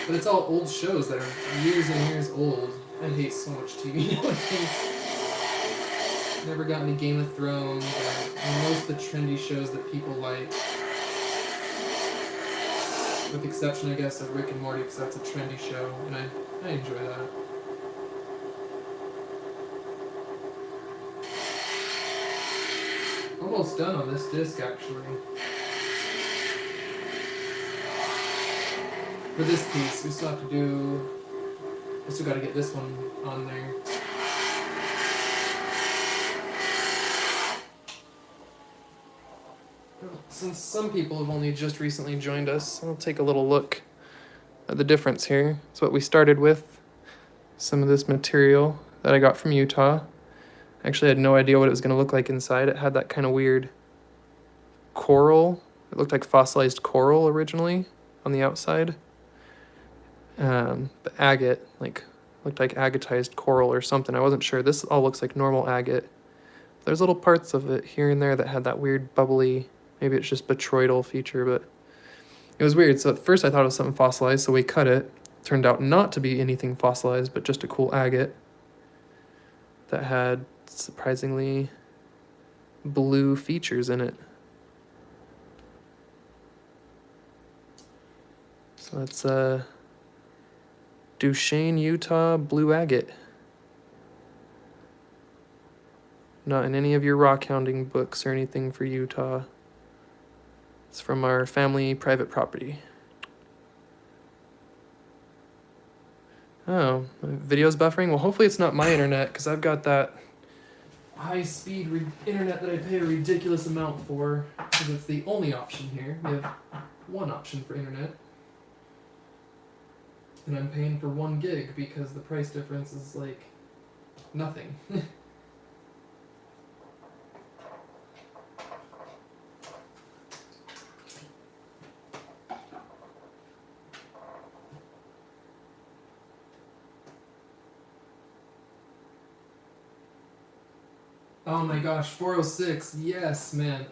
but it's all old shows that are years and years old. I hate so much TV nowadays. Never got into Game of Thrones or most of the trendy shows that people like. With the exception, I guess, of Rick and Morty, because that's a trendy show, and I enjoy that. Almost done on this disc, actually. For this piece, we still have to do... We still gotta get this one on there. Since some people have only just recently joined us, I'll take a little look at the difference here. It's what we started with. Some of this material that I got from Utah. Actually, I had no idea what it was going to look like inside. It had that kind of weird coral. It looked like fossilized coral originally on the outside. The agate, looked like agatized coral or something. I wasn't sure. This all looks like normal agate. There's little parts of it here and there that had that weird bubbly, maybe it's just botryoidal feature, but it was weird. So at first I thought it was something fossilized, so we cut it. Turned out not to be anything fossilized, but just a cool agate that had surprisingly blue features in it. So that's Duchesne, Utah blue agate. Not in any of your rockhounding books or anything for Utah. It's from our family private property. Oh, my video's buffering? Well, hopefully it's not my internet, because I've got that high-speed internet that I pay a ridiculous amount for, because it's the only option here. We have one option for internet. And I'm paying for 1 gig because the price difference is like nothing. Oh my gosh, 406, yes, man.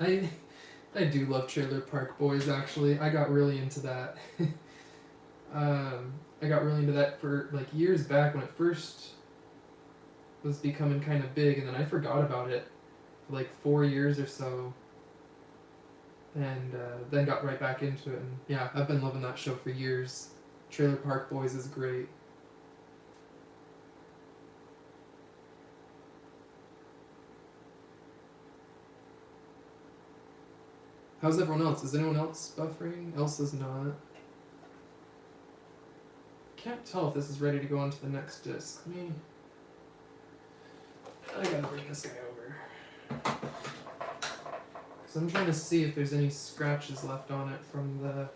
I do love Trailer Park Boys, actually. I got really into that. I got really into that for like years back when it first was becoming kind of big, and then I forgot about it for like 4 years or so. And then got right back into it, and yeah, I've been loving that show for years. Trailer Park Boys is great. How's everyone else? Is anyone else buffering? Elsa's not. Can't tell if this is ready to go onto the next disc. I gotta bring this guy over. Because I'm trying to see if there's any scratches left on it from the...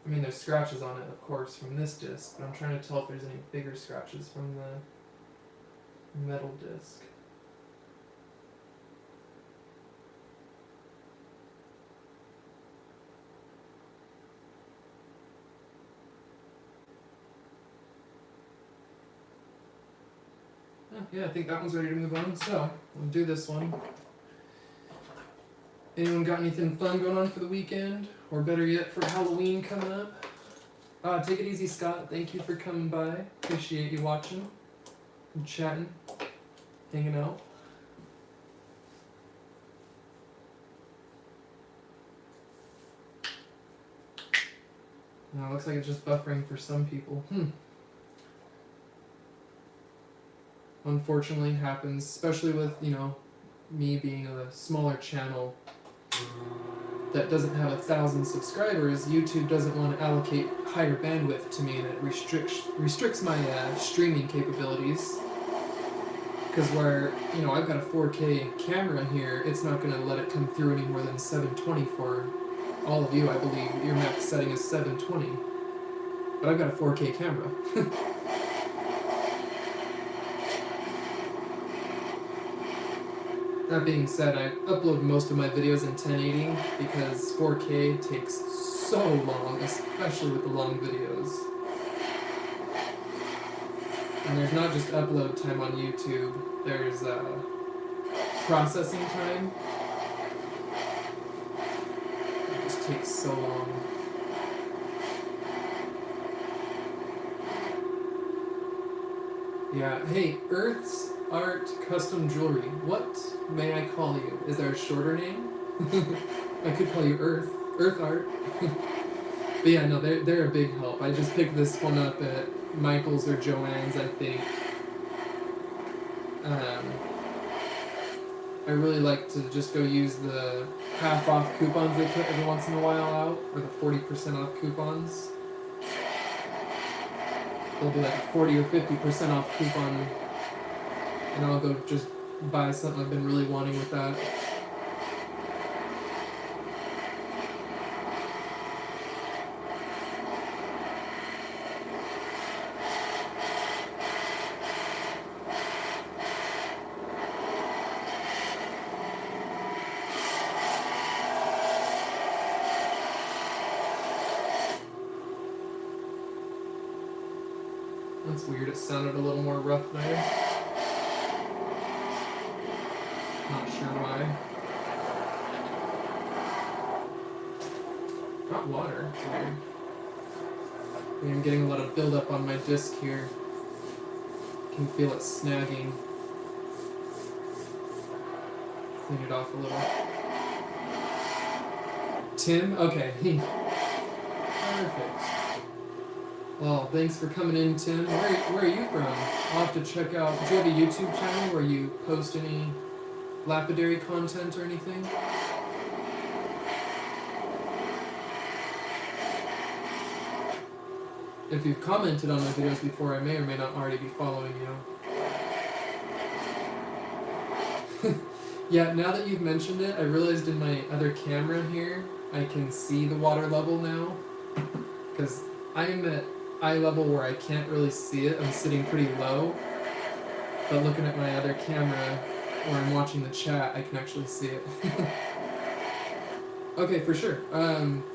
I mean, there's scratches on it, of course, from this disc, but I'm trying to tell if there's any bigger scratches from the metal disc. Oh, yeah, I think that one's ready to move on, so we'll do this one. Anyone got anything fun going on for the weekend? Or better yet, for Halloween coming up? Take it easy, Scott. Thank you for coming by. Appreciate you watching and chatting, hanging out. Now, it looks like it's just buffering for some people. Unfortunately happens, especially with, you know, me being a smaller channel that doesn't have 1,000 subscribers. YouTube doesn't want to allocate higher bandwidth to me, and it restricts my streaming capabilities. Because where, you know, I've got a 4K camera here, it's not going to let it come through any more than 720 for all of you, I believe. Your max setting is 720. But I've got a 4K camera. That being said, I upload most of my videos in 1080 because 4K takes so long, especially with the long videos. And there's not just upload time on YouTube, there's processing time. It just takes so long. Yeah, hey, Earth's Art Custom Jewelry. What may I call you? Is there a shorter name? I could call you Earth Art. But yeah, no, they're a big help. I just picked this one up at Michael's or Joann's, I think. I really like to just go use the half off coupons they put every once in a while out, or the 40% off coupons. They'll be like a 40 or 50% off coupon, and I'll go just buy something I've been really wanting with that. That's weird, it sounded a little more rough there. Not sure why. Not water, it's weird. I'm getting a lot of buildup on my disc here. Can feel it snagging. Clean it off a little. Tim? Okay. Perfect. Well, thanks for coming in, Tim. Where are you from? I'll have to check out. Do you have a YouTube channel where you post any Lapidary content or anything? If you've commented on my videos before, I may or may not already be following you. Yeah, now that you've mentioned it, I realized in my other camera here, I can see the water level now. Because I'm at eye level where I can't really see it. I'm sitting pretty low. But looking at my other camera, where I'm watching the chat, I can actually see it. Okay, for sure.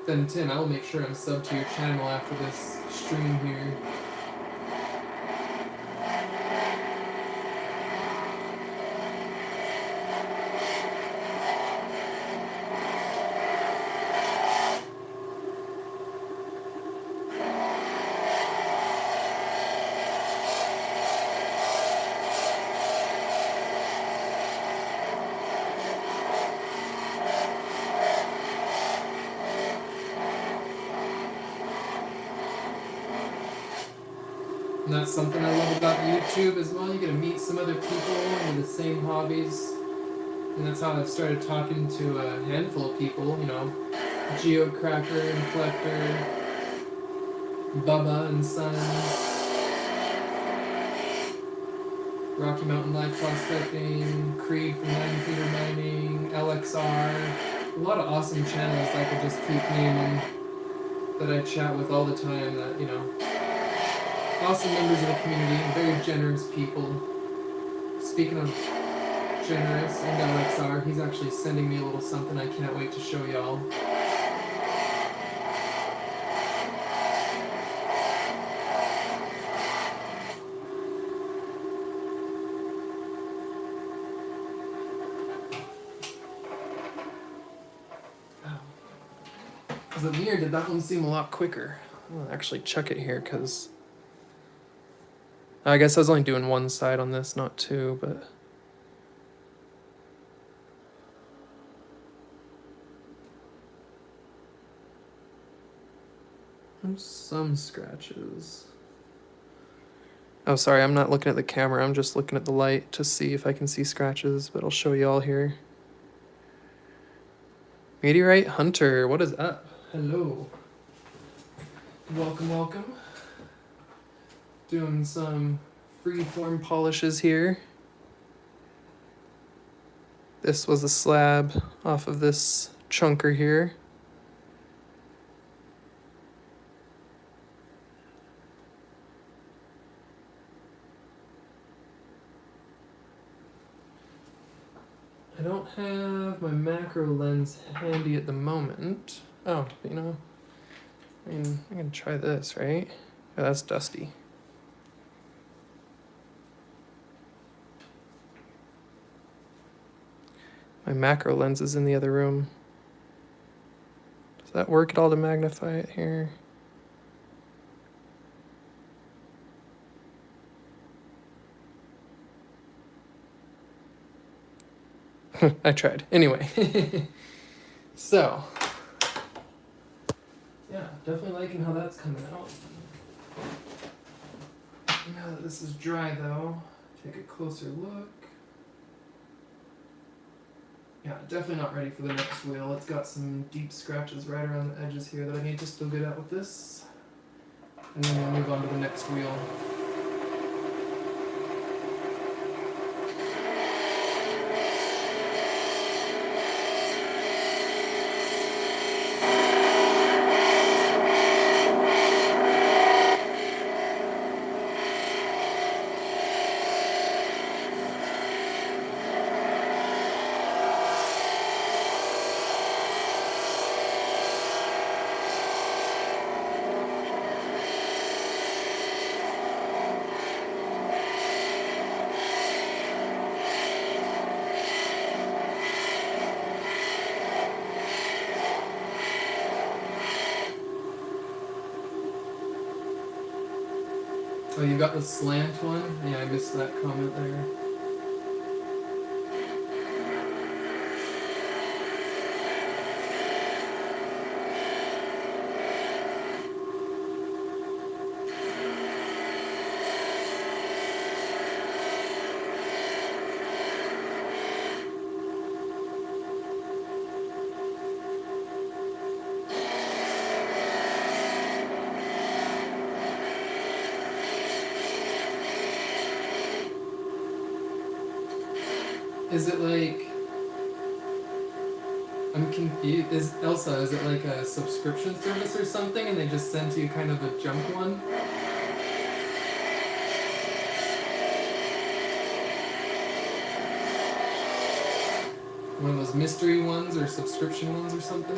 Then Tim, I will make sure I'm subbed to your channel after this stream here. And that's something I love about YouTube as well. You get to meet some other people with the same hobbies. And that's how I've started talking to a handful of people, you know. Geocracker and Collector, Bubba and Sons, Rocky Mountain Life Prospecting, Creed from 9 Feeder Mining, LXR. A lot of awesome channels I could just keep naming that I chat with all the time that, you know, awesome members of the community, very generous people. speaking of generous and LXR, he's actually sending me a little something I can't wait to show y'all. The mirror did that one seem a lot quicker. I'll actually check it here because I guess I was only doing one side on this, not two, but there's some scratches. Oh, sorry, I'm not looking at the camera. I'm just looking at the light to see if I can see scratches, but I'll show you all here. Meteorite Hunter, what is up? Hello. Welcome, welcome. Doing some freeform polishes here. This was a slab off of this chunker here. I don't have my macro lens handy at the moment. Oh, you know, I mean, I'm gonna try this, right? Oh, that's dusty. My macro lens is in the other room. Does that work at all to magnify it here? I tried. Anyway. So. Yeah, definitely liking how that's coming out. Now that this is dry though, take a closer look. Yeah, definitely not ready for the next wheel. It's got some deep scratches right around the edges here that I need to still get out with this. And then we'll move on to the next wheel. Oh, you got the slant one? Yeah, I missed that comment there. Is it like, I'm confused. Is it like a subscription service or something and they just send you kind of a junk one? One of those mystery ones or subscription ones or something?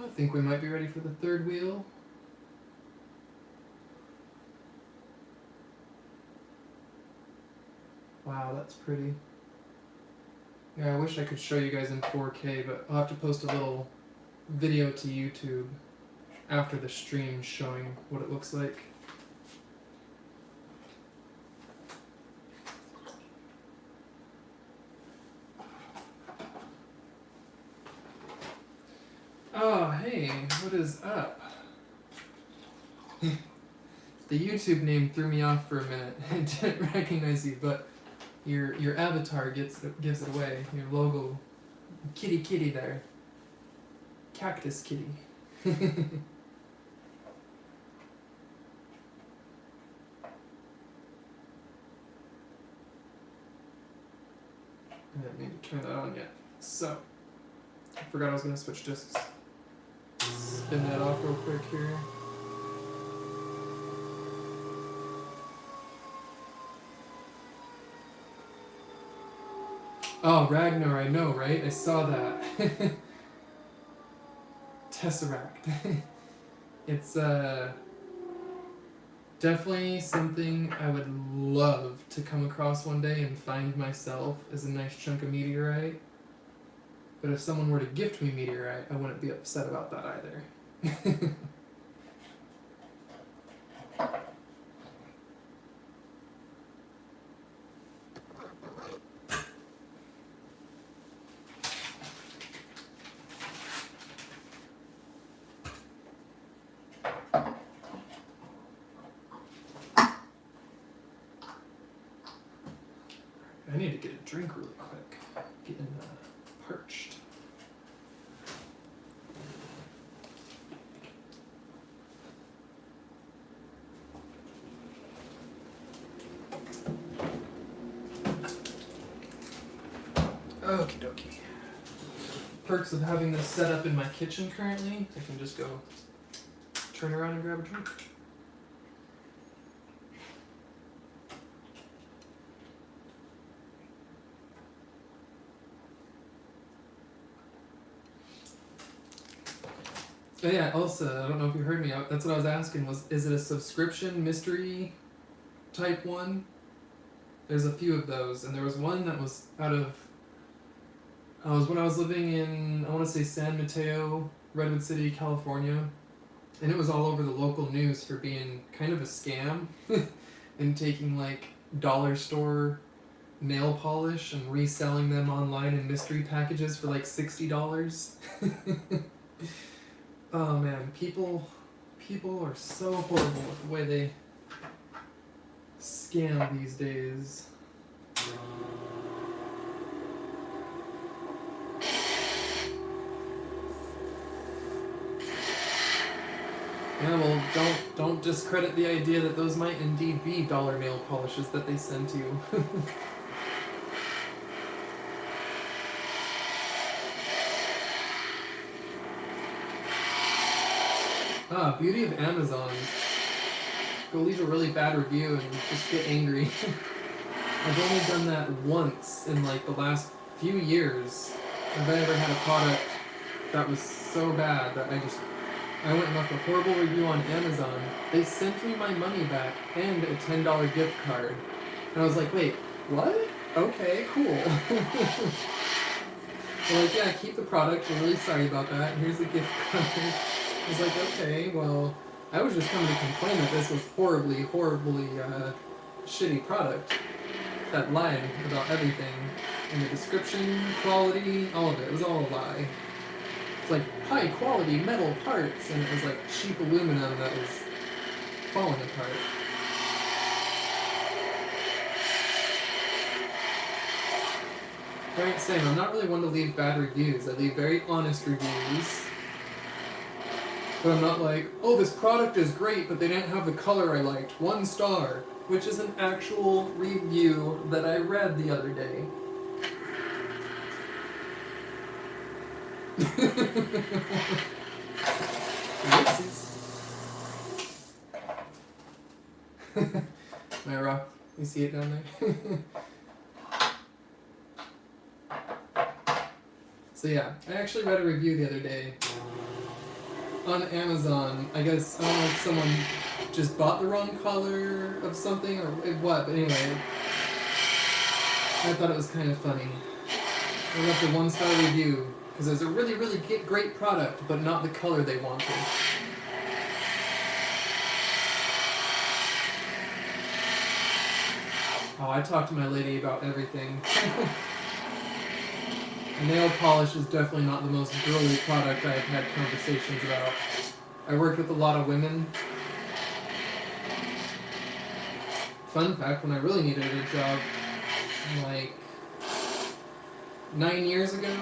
I think we might be ready for the third wheel. Wow, that's pretty. Yeah, I wish I could show you guys in 4K, but I'll have to post a little video to YouTube after the stream showing what it looks like. Oh, hey, what is up? The YouTube name threw me off for a minute. I didn't recognize you, but your avatar gives it away. Your logo, kitty there, cactus kitty. I didn't need to turn that on yet. So, I forgot I was going to switch discs. Spin that off real quick here. Oh, Ragnar, I know, right? I saw that. Tesseract. It's definitely something I would love to come across one day and find myself as a nice chunk of meteorite. But if someone were to gift me meteorite, I wouldn't be upset about that either. I need to get a drink really quick. Getting parched. Okie dokie. Perks of having this set up in my kitchen currently, I can just go turn around and grab a drink. Oh yeah, Elsa, I don't know if you heard me, that's what I was asking, is it a subscription mystery type one? There's a few of those, and there was one that was out of, when I was living in, I want to say San Mateo, Redwood City, California, and it was all over the local news for being kind of a scam, and taking like dollar store nail polish and reselling them online in mystery packages for like $60. Oh man, people are so horrible with the way they scam these days. Yeah, well, don't discredit the idea that those might indeed be dollar nail polishes that they send to you. Beauty of Amazon. Go leave a really bad review and just get angry. I've only done that once in like the last few years. Have I ever had a product that was so bad that I went and left a horrible review on Amazon. They sent me my money back and a $10 gift card. And I was like, wait, what? Okay, cool. They're like, yeah, keep the product. We're really sorry about that. Here's the gift card. I was like, okay, well, I was just coming to complain that this was horribly shitty product that lied about everything. In the description, quality, all of it. It was all a lie. It's like high quality metal parts, and it was like cheap aluminum that was falling apart. Right, same. I'm not really one to leave bad reviews. I leave very honest reviews. But I'm not like, oh, this product is great, but they didn't have the color I liked. 1 star. Which is an actual review that I read the other day. My rock. You see it down there? So yeah, I actually read a review the other day on Amazon. I guess, I don't know if someone just bought the wrong color of something or what, but anyway. I thought it was kind of funny. I left a 1-star review because it was a really, really great product, but not the color they wanted. Oh, I talked to my lady about everything. Nail polish is definitely not the most girly product I've had conversations about. I worked with a lot of women. Fun fact, when I really needed a job, like 9 years ago,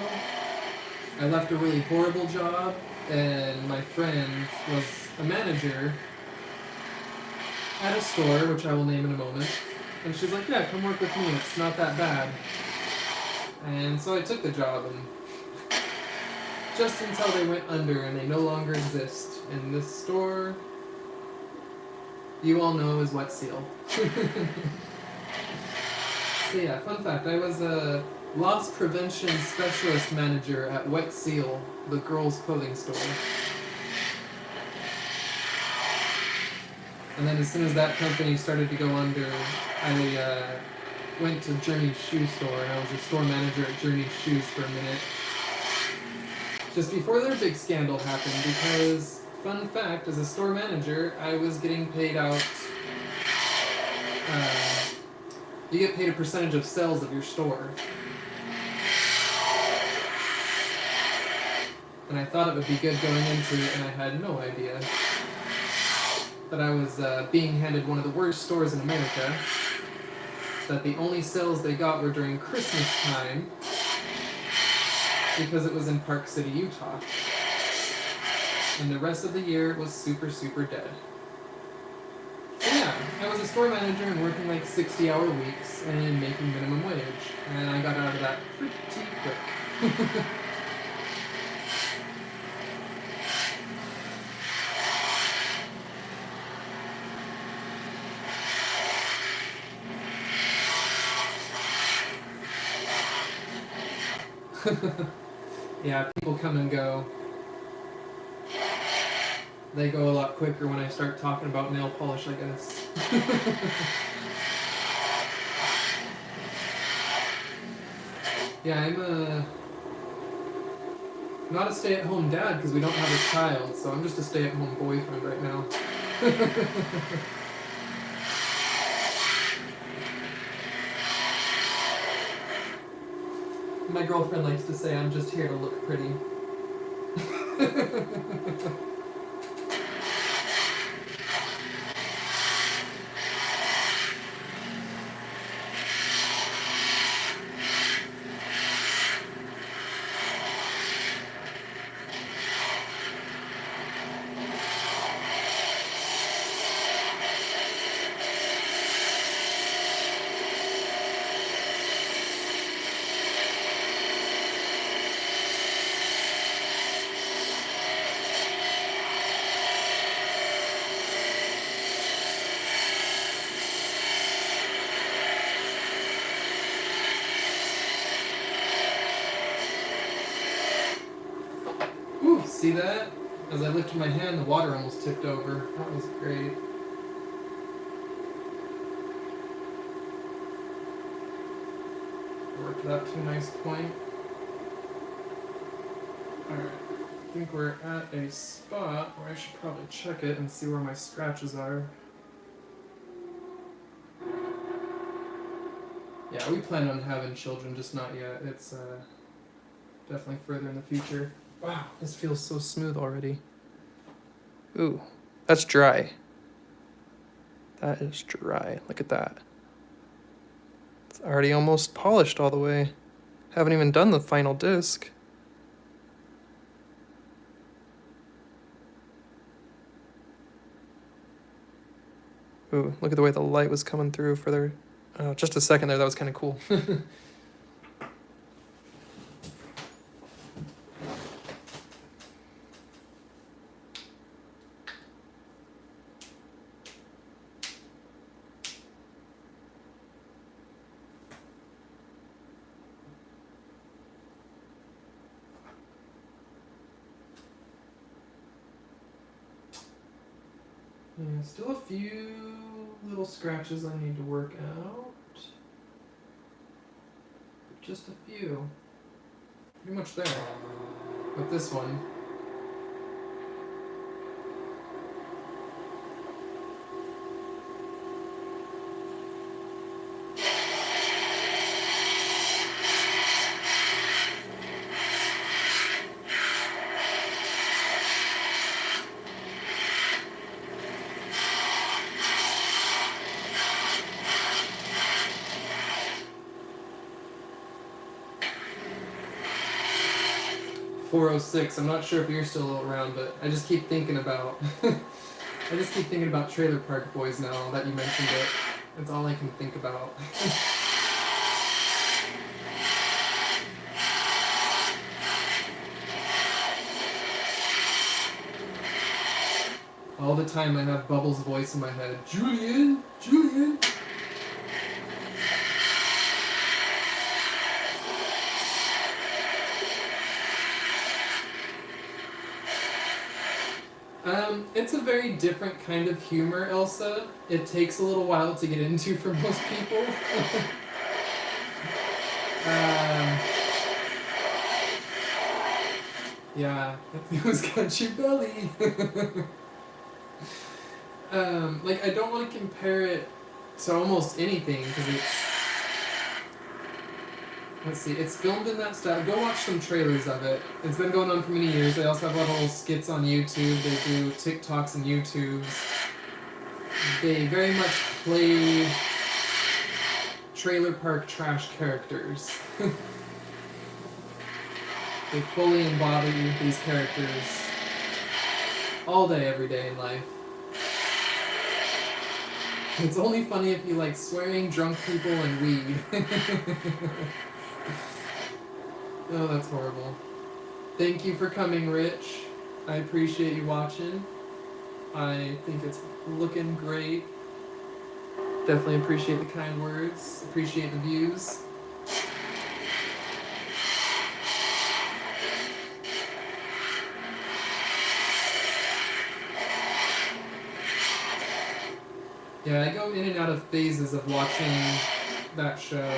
I left a really horrible job, and my friend was a manager at a store, which I will name in a moment. And she's like, yeah, come work with me, it's not that bad. And so I took the job, and just until they went under and they no longer exist. And this store, you all know, is Wet Seal. So yeah, fun fact, I was a loss prevention specialist manager at Wet Seal, the girls' clothing store. And then as soon as that company started to go under, I went to Journey's shoe store, and I was a store manager at Journey's Shoes for a minute. Just before their big scandal happened, because, fun fact, as a store manager, I was getting paid out, you get paid a percentage of sales of your store. And I thought it would be good going into it, and I had no idea that I was being handed one of the worst stores in America, that the only sales they got were during Christmas time, because it was in Park City, Utah. And the rest of the year was super, super dead. So yeah, I was a store manager and working like 60-hour weeks and making minimum wage. And I got out of that pretty quick. Yeah, people come and go. They go a lot quicker when I start talking about nail polish, I guess. Yeah, I'm not a stay-at-home dad because we don't have a child, so I'm just a stay-at-home boyfriend right now. My girlfriend likes to say I'm just here to look pretty. Ooh, see that? As I lifted my hand, the water almost tipped over. That was great. Worked that to a nice point. Alright, I think we're at a spot where I should probably check it and see where my scratches are. Yeah, we plan on having children, just not yet. It's definitely further in the future. Wow, this feels so smooth already. Ooh, that's dry. That is dry. Look at that. It's already almost polished all the way. Haven't even done the final disc. Ooh, look at the way the light was coming through for their... just a second there, that was kind of cool. Yeah, still a few little scratches I need to work out. But just a few. Pretty much there. With this one. 406. I'm not sure if you're still around, but I just keep thinking about Trailer Park Boys now that you mentioned it. That's all I can think about. All the time I have Bubbles' voice in my head. Julian! Julian! It's a very different kind of humor, Elsa. It takes a little while to get into for most people. Yeah, who's got your belly? Like, I don't want to compare it to almost anything, because let's see, it's filmed in that style. Go watch some trailers of it. It's been going on for many years. They also have a lot of little skits on YouTube. They do TikToks and YouTubes. They very much play trailer park trash characters. They fully embody these characters all day, every day in life. It's only funny if you like swearing, drunk people, and weed. Oh, that's horrible. Thank you for coming, Rich. I appreciate you watching. I think it's looking great. Definitely appreciate the kind words. Appreciate the views. Yeah, I go in and out of phases of watching that show.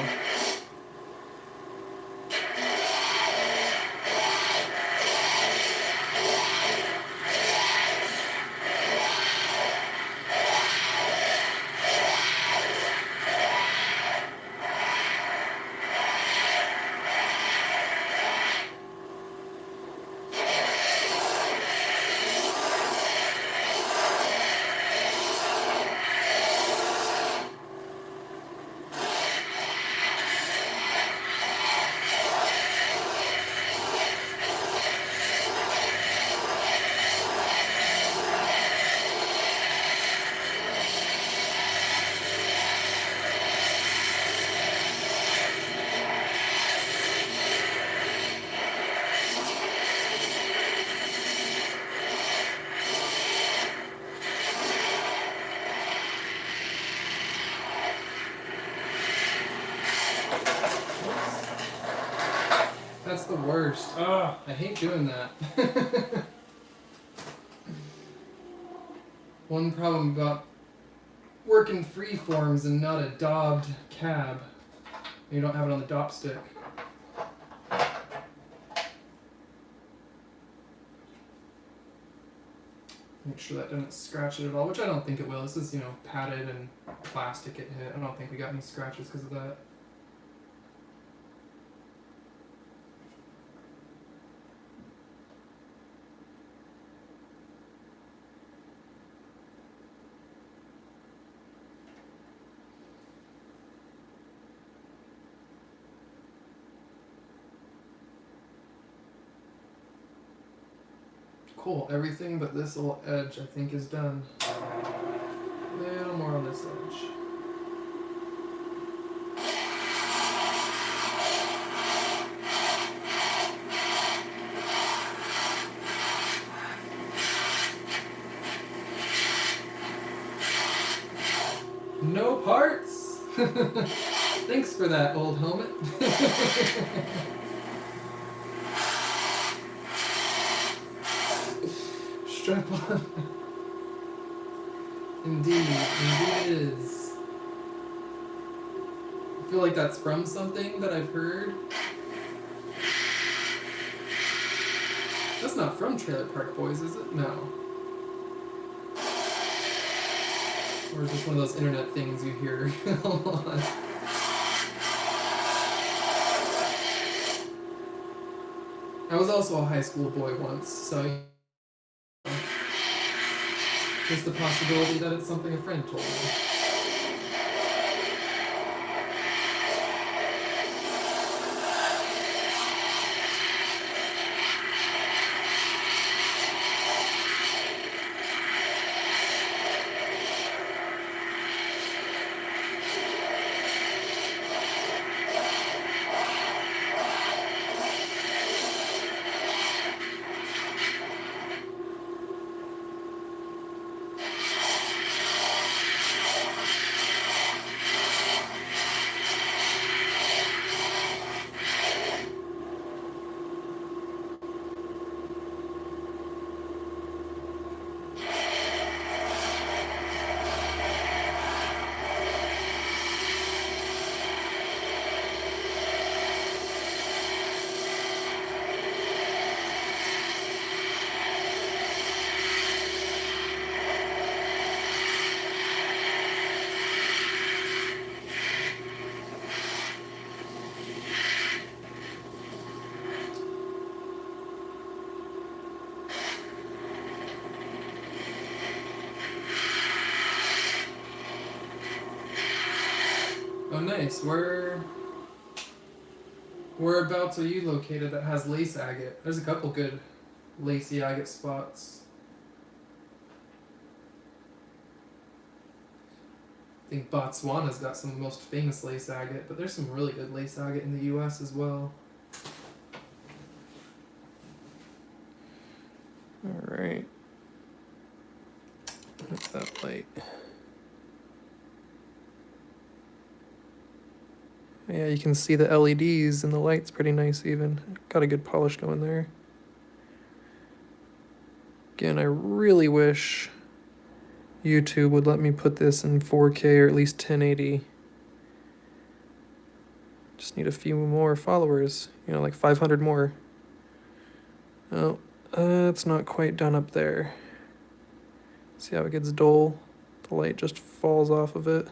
That's the worst. Ugh, I hate doing that. One problem about working freeforms and not a daubed cab. You don't have it on the dop stick. Make sure that doesn't scratch it at all, which I don't think it will. This is, padded and plastic it hit. I don't think we got any scratches because of that. Cool, everything but this little edge I think is done. A little more on this edge. No parts? Thanks for that, old helmet. Strap on. Indeed it is. I feel like that's from something that I've heard. That's not from Trailer Park Boys, is it? No. Or is this one of those internet things you hear a lot? I was also a high school boy once, so there's the possibility that it's something a friend told me. Oh, nice. Whereabouts are you located that has lace agate? There's a couple good lacy agate spots. I think Botswana's got some of the most famous lace agate, but there's some really good lace agate in the US as well. Alright. What's that light? Yeah, you can see the LEDs and the light's pretty nice even. Got a good polish going there. Again, I really wish YouTube would let me put this in 4K or at least 1080. Just need a few more followers, like 500 more. Oh, it's not quite done up there. See how it gets dull? The light just falls off of it.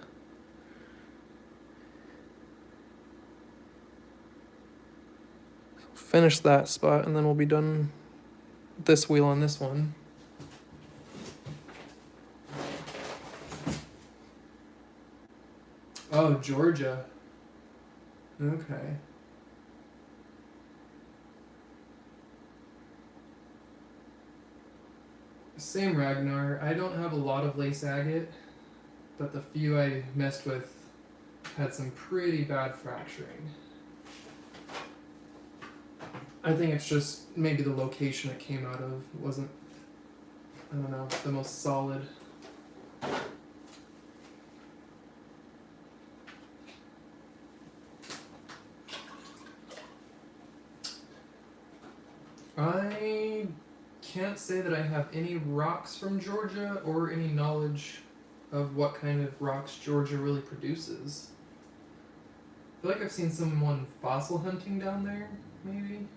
Finish that spot and then we'll be done with this wheel on this one. Oh, Georgia. Okay. Same Ragnar. I don't have a lot of lace agate, but the few I messed with had some pretty bad fracturing. I think it's just maybe the location it came out of. It wasn't, I don't know, the most solid. I can't say that I have any rocks from Georgia or any knowledge of what kind of rocks Georgia really produces. I feel like I've seen someone fossil hunting down there, maybe.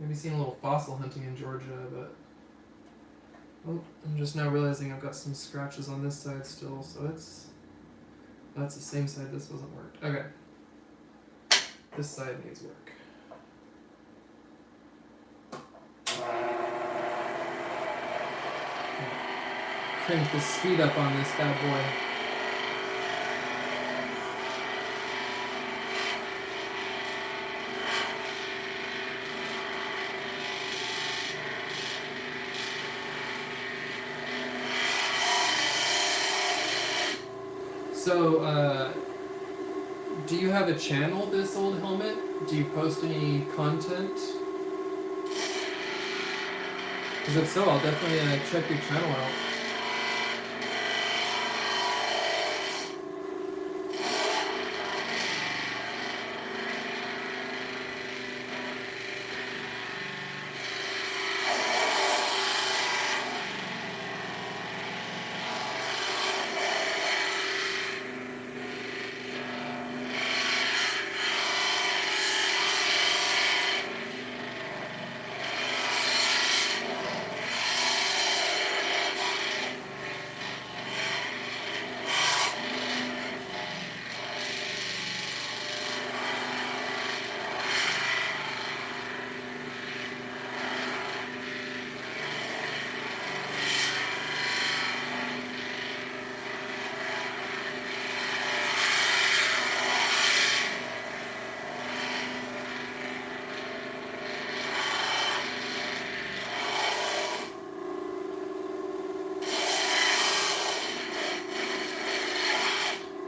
Maybe seen a little fossil hunting in Georgia, but oh, I'm just now realizing I've got some scratches on this side still, so that's the same side this wasn't worked. Okay. This side needs work. Crank the speed up on this bad boy. So, do you have a channel, this old helmet? Do you post any content? Because if so, I'll definitely check your channel out.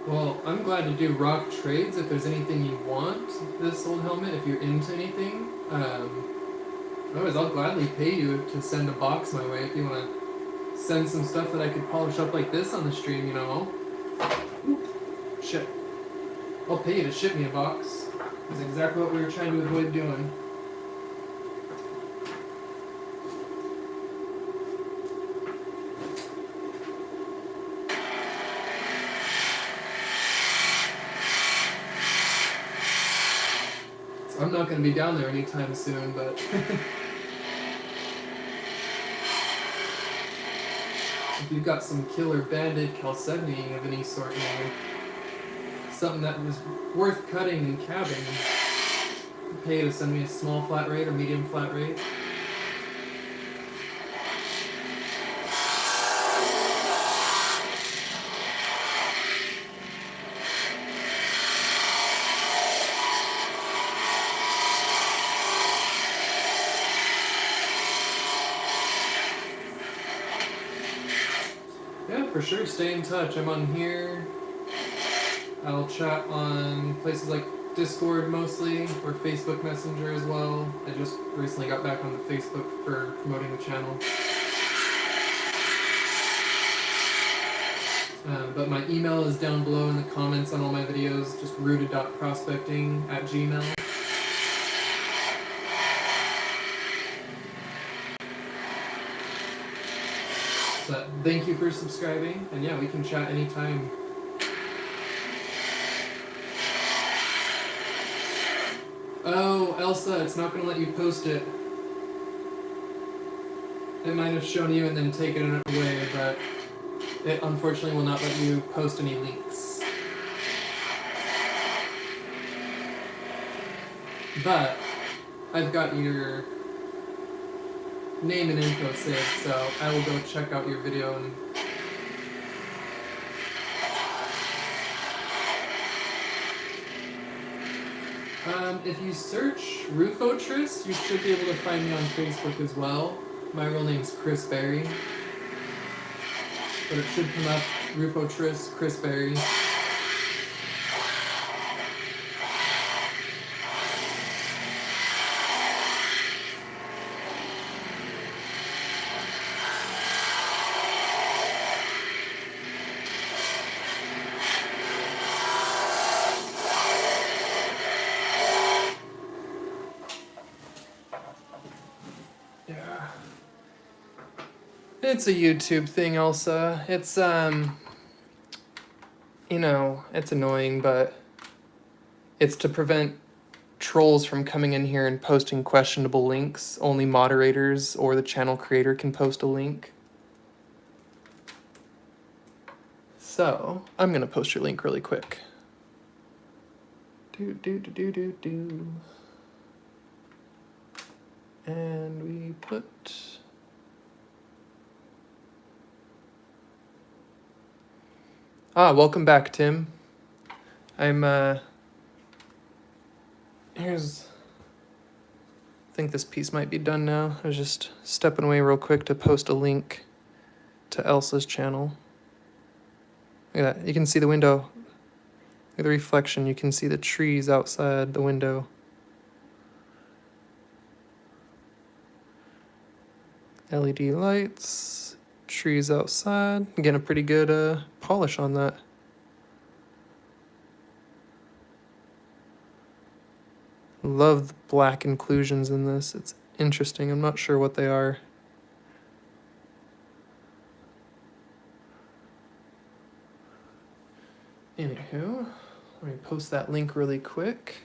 Well, I'm glad to do rock trades if there's anything you want this old helmet, if you're into anything. Otherwise, I'll gladly pay you to send a box my way if you want to send some stuff that I could polish up like this on the stream, you know. Shit. I'll pay you to ship me a box. That's exactly what we were trying to avoid doing. So I'm not going to be down there anytime soon, but... if you've got some killer banded chalcedony of any sort, you know, something that was worth cutting and cabbing, pay to send me a small flat rate or medium flat rate. Yeah, for sure, stay in touch. I'm on here. I'll chat on places like Discord mostly, or Facebook Messenger as well. I just recently got back on the Facebook for promoting the channel. But my email is down below in the comments on all my videos, just rooted.prospecting@gmail.com. But thank you for subscribing, and yeah, we can chat anytime. Oh, Elsa, it's not going to let you post it. It might have shown you and then taken it away, but it unfortunately will not let you post any links. But I've got your name and info saved, so I will go check out your video and if you search Rufotris, you should be able to find me on Facebook as well. My real name's Chris Berry. But it should come up, Rufotris, Chris Berry. It's a YouTube thing, Elsa. It's, you know, it's annoying, but it's to prevent trolls from coming in here and posting questionable links. Only moderators or the channel creator can post a link. So, I'm gonna post your link really quick. And we put... welcome back, Tim. I'm, here's... I think this piece might be done now. I was just stepping away real quick to post a link to Elsa's channel. Look at that. You can see the window. Look at the reflection. You can see the trees outside the window. LED lights, trees outside. Getting a pretty good polish on that. Love the black inclusions in this. It's interesting. I'm not sure what they are. Anywho, let me post that link really quick.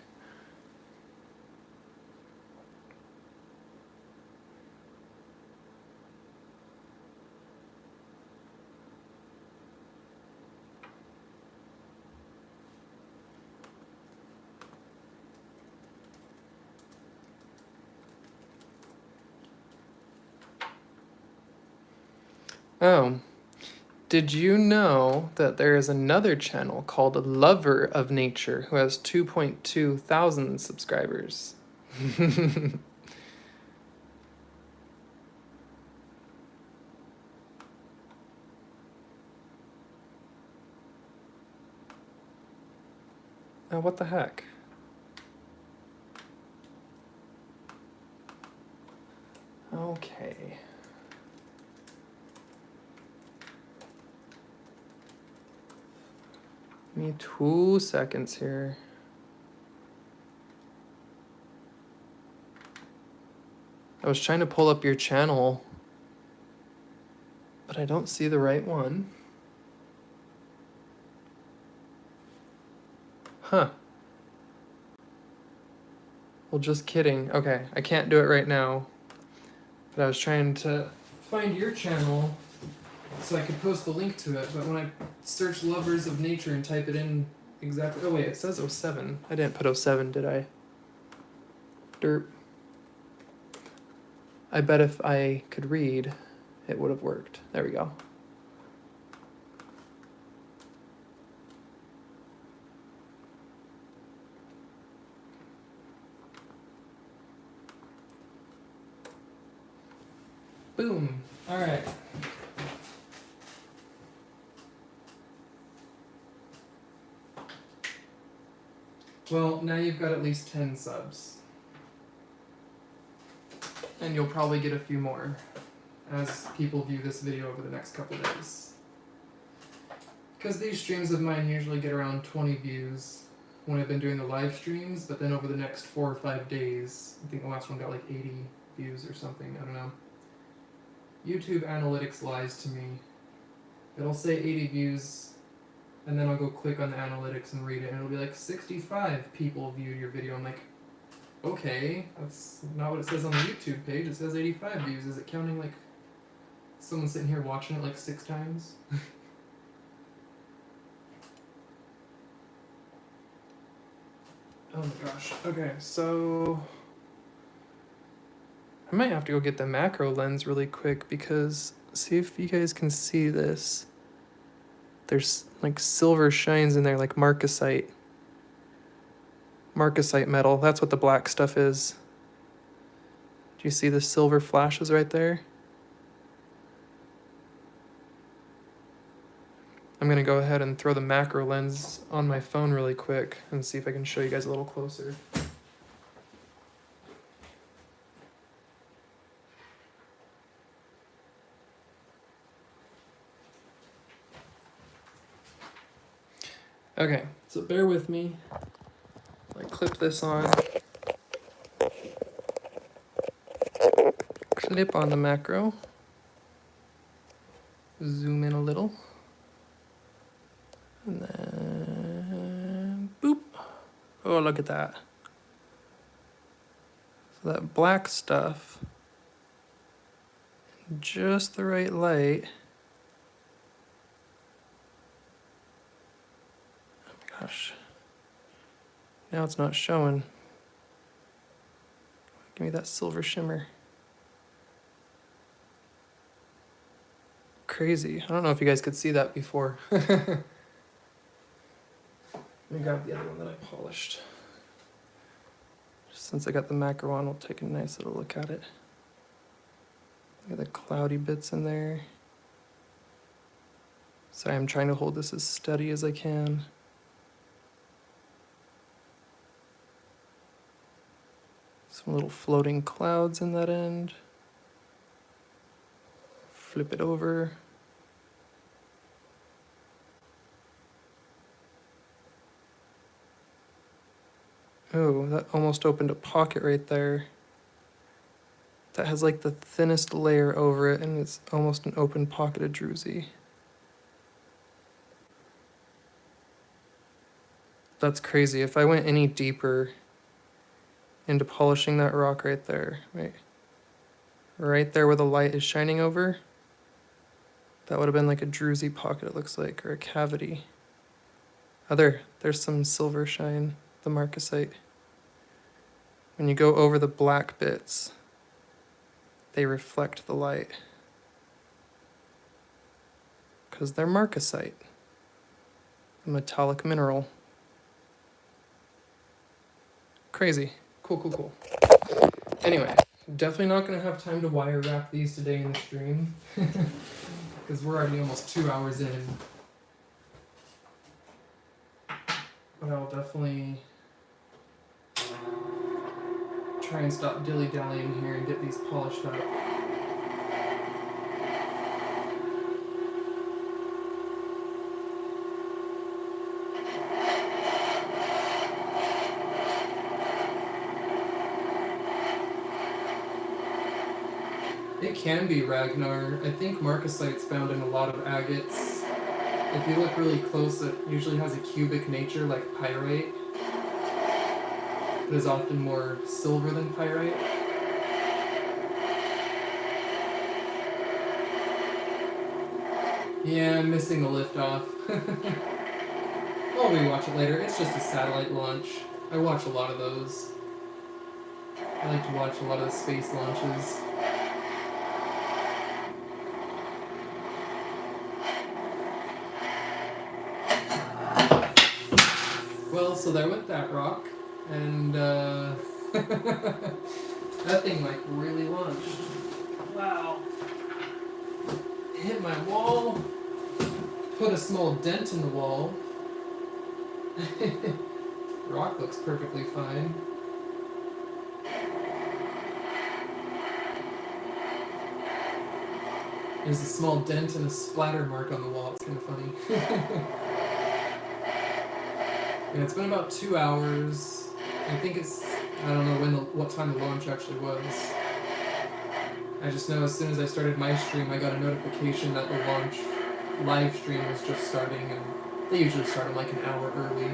Oh, did you know that there is another channel called Lover of Nature who has 2.2 thousand subscribers? What the heck? Okay. Give me 2 seconds here. I was trying to pull up your channel, but I don't see the right one. Huh. Well, just kidding. Okay, I can't do it right now. But I was trying to find your channel so I could post the link to it, but when I search Lovers of Nature and type it in exactly... Oh wait, it says 07. I didn't put 07, did I? Derp. I bet if I could read, it would have worked. There we go. Boom. All right. Well, now you've got at least 10 subs. And you'll probably get a few more as people view this video over the next couple days. Because these streams of mine usually get around 20 views when I've been doing the live streams, but then over the next 4 or 5 days, I think the last one got like 80 views or something, I don't know. YouTube analytics lies to me. It'll say 80 views, and then I'll go click on the analytics and read it, and it'll be like 65 people viewed your video. I'm like, okay, that's not what it says on the YouTube page. It says 85 views. Is it counting like someone sitting here watching it like 6 times? Oh my gosh. Okay, so I might have to go get the macro lens really quick because see if you guys can see this. There's like silver shines in there like marcasite. Marcasite metal, that's what the black stuff is. Do you see the silver flashes right there? I'm gonna go ahead and throw the macro lens on my phone really quick and see if I can show you guys a little closer. Okay, so bear with me. I clip this on. Clip on the macro. Zoom in a little. And then boop. Oh, look at that. So that black stuff, just the right light. Oh my gosh. Now it's not showing. Give me that silver shimmer. Crazy. I don't know if you guys could see that before. Let me grab the other one that I polished. Since I got the macro on, we'll take a nice little look at it. Look at the cloudy bits in there. Sorry, I'm trying to hold this as steady as I can. Some little floating clouds in that end. Flip it over. Oh, that almost opened a pocket right there. That has like the thinnest layer over it, and it's almost an open pocket of druzy. That's crazy. If I went any deeper into polishing that rock right there, right there where the light is shining over, that would have been like a druzy pocket, it looks like, or a cavity. Oh, there's some silver shine, the marcasite. When you go over the black bits, they reflect the light because they're marcasite, a metallic mineral. Crazy. Cool. Anyway, definitely not going to have time to wire wrap these today in the stream because we're already almost 2 hours in. But I'll definitely try and stop dilly-dallying here and get these polished up. It can be Ragnar. I think marcasite's found in a lot of agates. If you look really close, it usually has a cubic nature like pyrite. It is often more silver than pyrite. Yeah, I'm missing the lift off. I'll rewatch it later. It's just a satellite launch. I watch a lot of those. I like to watch a lot of the space launches. Well, so there went that rock, and that thing like really launched. Wow. Hit my wall, put a small dent in the wall. Rock looks perfectly fine. There's a small dent and a splatter mark on the wall. It's kind of funny. Yeah, it's been about 2 hours. I think it's, I don't know what time the launch actually was. I just know as soon as I started my stream, I got a notification that the launch live stream was just starting, and they usually start them like an hour early.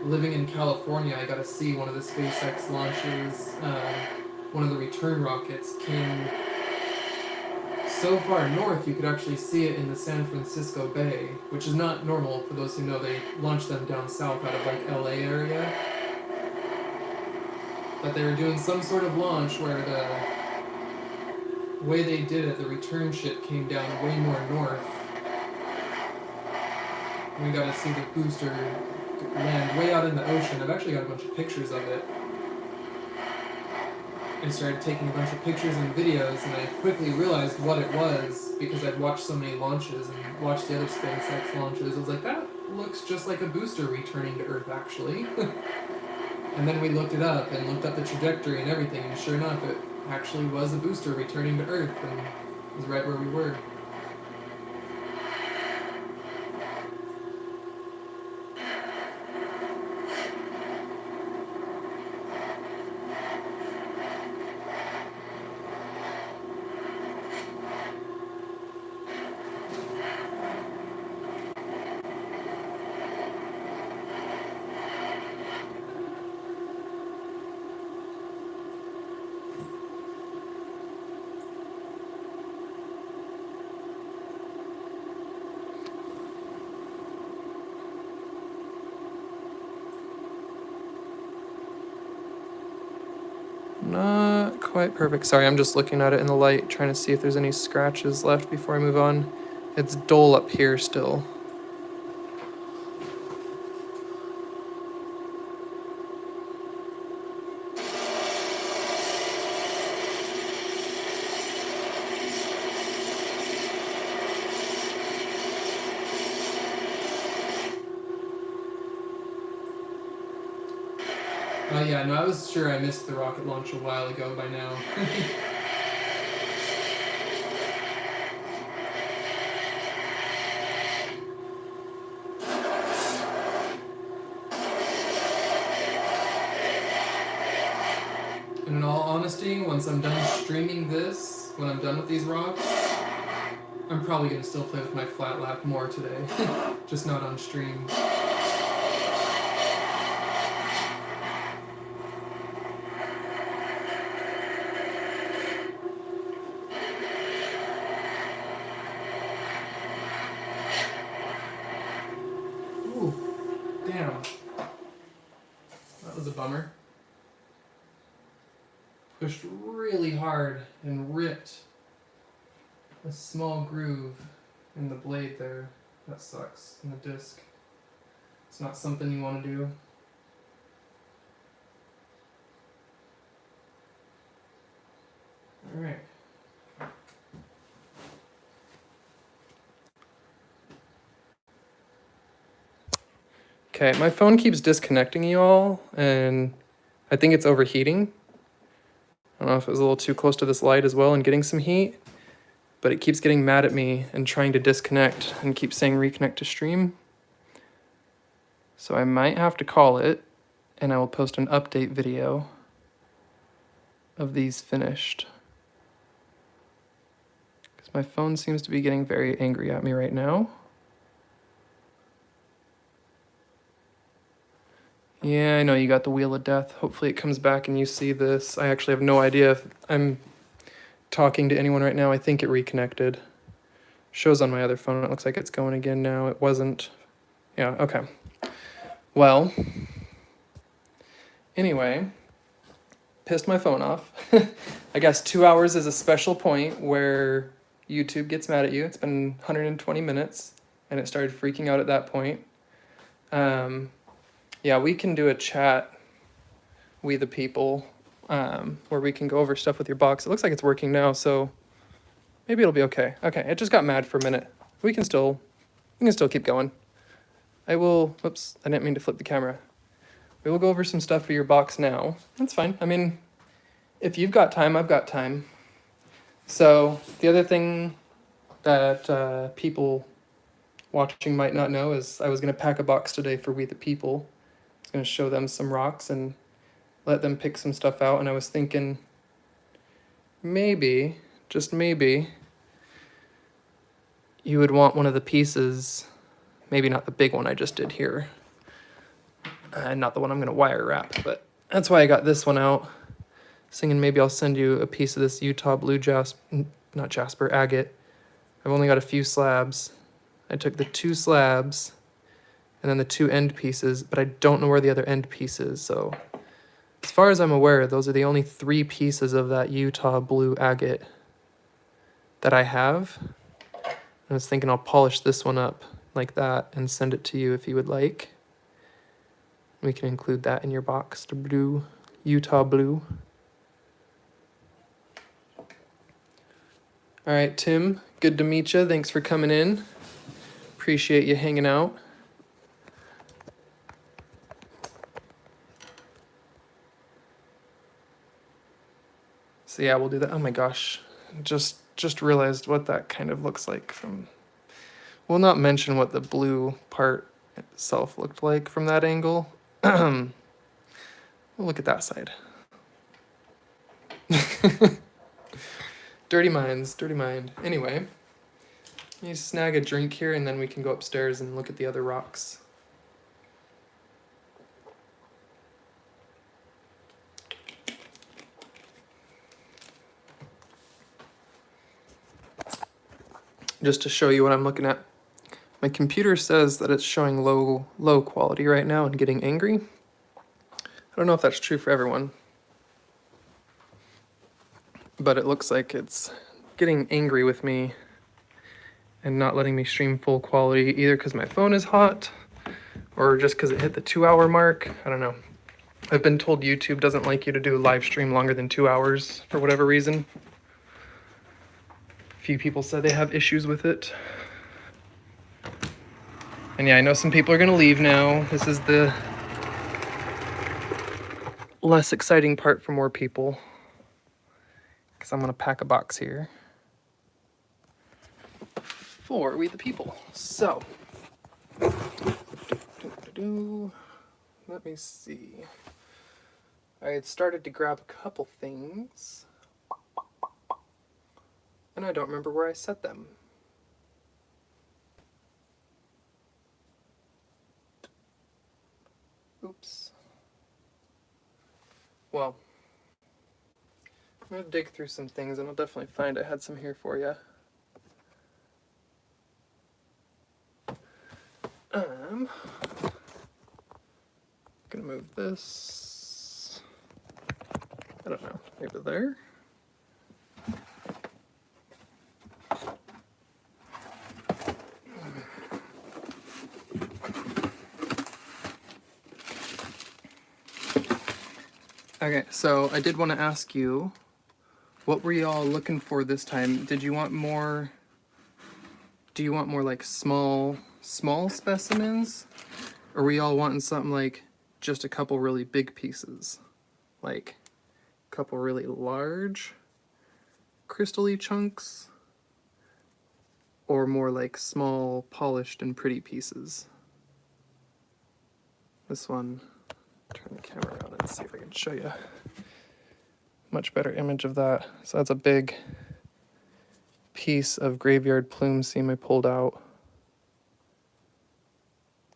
Living in California, I got to see one of the SpaceX launches. One of the return rockets came so far north you could actually see it in the San Francisco Bay, which is not normal. For those who know, they launch them down south out of like LA area. But they were doing some sort of launch where the way they did it, the return ship came down way more north. And we got to see the booster land way out in the ocean. I've actually got a bunch of pictures of it. I started taking a bunch of pictures and videos, and I quickly realized what it was because I'd watched so many launches and watched the other SpaceX launches. I was like, that looks just like a booster returning to Earth, actually. And then we looked it up and looked up the trajectory and everything, and sure enough, it actually was a booster returning to Earth, and it was right where we were. Not quite perfect. Sorry, I'm just looking at it in the light, trying to see if there's any scratches left before I move on. It's dull up here still. Yeah, no, I was sure I missed the rocket launch a while ago by now. And in all honesty, once I'm done streaming this, when I'm done with these rocks, I'm probably going to still play with my flatlap more today. Just not on stream. Damn. That was a bummer. Pushed really hard and ripped a small groove in the blade there. That sucks. In the disc. It's not something you want to do. Alright. Okay, my phone keeps disconnecting you all, and I think it's overheating. I don't know if it was a little too close to this light as well and getting some heat, but it keeps getting mad at me and trying to disconnect and keeps saying reconnect to stream. So I might have to call it, and I will post an update video of these finished. Because my phone seems to be getting very angry at me right now. Yeah, I know you got the Wheel of Death. Hopefully it comes back and you see this. I actually have no idea if I'm talking to anyone right now. I think it reconnected. Shows on my other phone. It looks like it's going again now. It wasn't. Yeah, okay. Well, anyway, pissed my phone off. I guess 2 hours is a special point where YouTube gets mad at you. It's been 120 minutes, and it started freaking out at that point. Yeah, we can do a chat, we the people, where we can go over stuff with your box. It looks like it's working now, so maybe it'll be okay. Okay, it just got mad for a minute. We can still keep going. Whoops, I didn't mean to flip the camera. We will go over some stuff for your box now. That's fine. I mean, if you've got time, I've got time. So the other thing that people watching might not know is I was going to pack a box today for We the People. I was going to show them some rocks and let them pick some stuff out, and I was thinking maybe, just maybe, you would want one of the pieces, maybe not the big one I just did here, and not the one I'm going to wire wrap, but that's why I got this one out. Thinking maybe I'll send you a piece of this Utah blue agate. I've only got a few slabs. I took the 2 slabs and then the 2 end pieces, but I don't know where the other end piece is, so as far as I'm aware, those are the only 3 pieces of that Utah blue agate that I have. I was thinking I'll polish this one up like that and send it to you if you would like. We can include that in your box, the blue, Utah blue. All right, Tim, good to meet you. Thanks for coming in. Appreciate you hanging out. So yeah, we'll do that. Oh my gosh, just realized what that kind of looks like from. We'll not mention what the blue part itself looked like from that angle. We'll look at that side. Dirty minds, dirty mind. Anyway, you snag a drink here and then we can go upstairs and look at the other rocks. Just to show you what I'm looking at. My computer says that it's showing low quality right now and getting angry. I don't know if that's true for everyone, but it looks like it's getting angry with me and not letting me stream full quality, either because my phone is hot or just because it hit the 2-hour mark. I don't know. I've been told YouTube doesn't like you to do a live stream longer than 2 hours for whatever reason. A few people said they have issues with it. And yeah, I know some people are going to leave now. This is the less exciting part for more people, because I'm going to pack a box here for We the People. So, let me see. I had started to grab a couple things, and I don't remember where I set them. Oops. Well, I'm going to dig through some things, and I'll definitely find I had some here for you. Gonna move this. I don't know, maybe there. Okay, so I did want to ask you, what were y'all looking for this time? Did you want more? Do you want more like small specimens? Or are we all wanting something like just a couple really big pieces? Like a couple really large crystal-y chunks? Or more like small, polished, and pretty pieces? This one, turn the camera around and see if I can show you a much better image of that. So that's a big piece of graveyard plume seam I pulled out.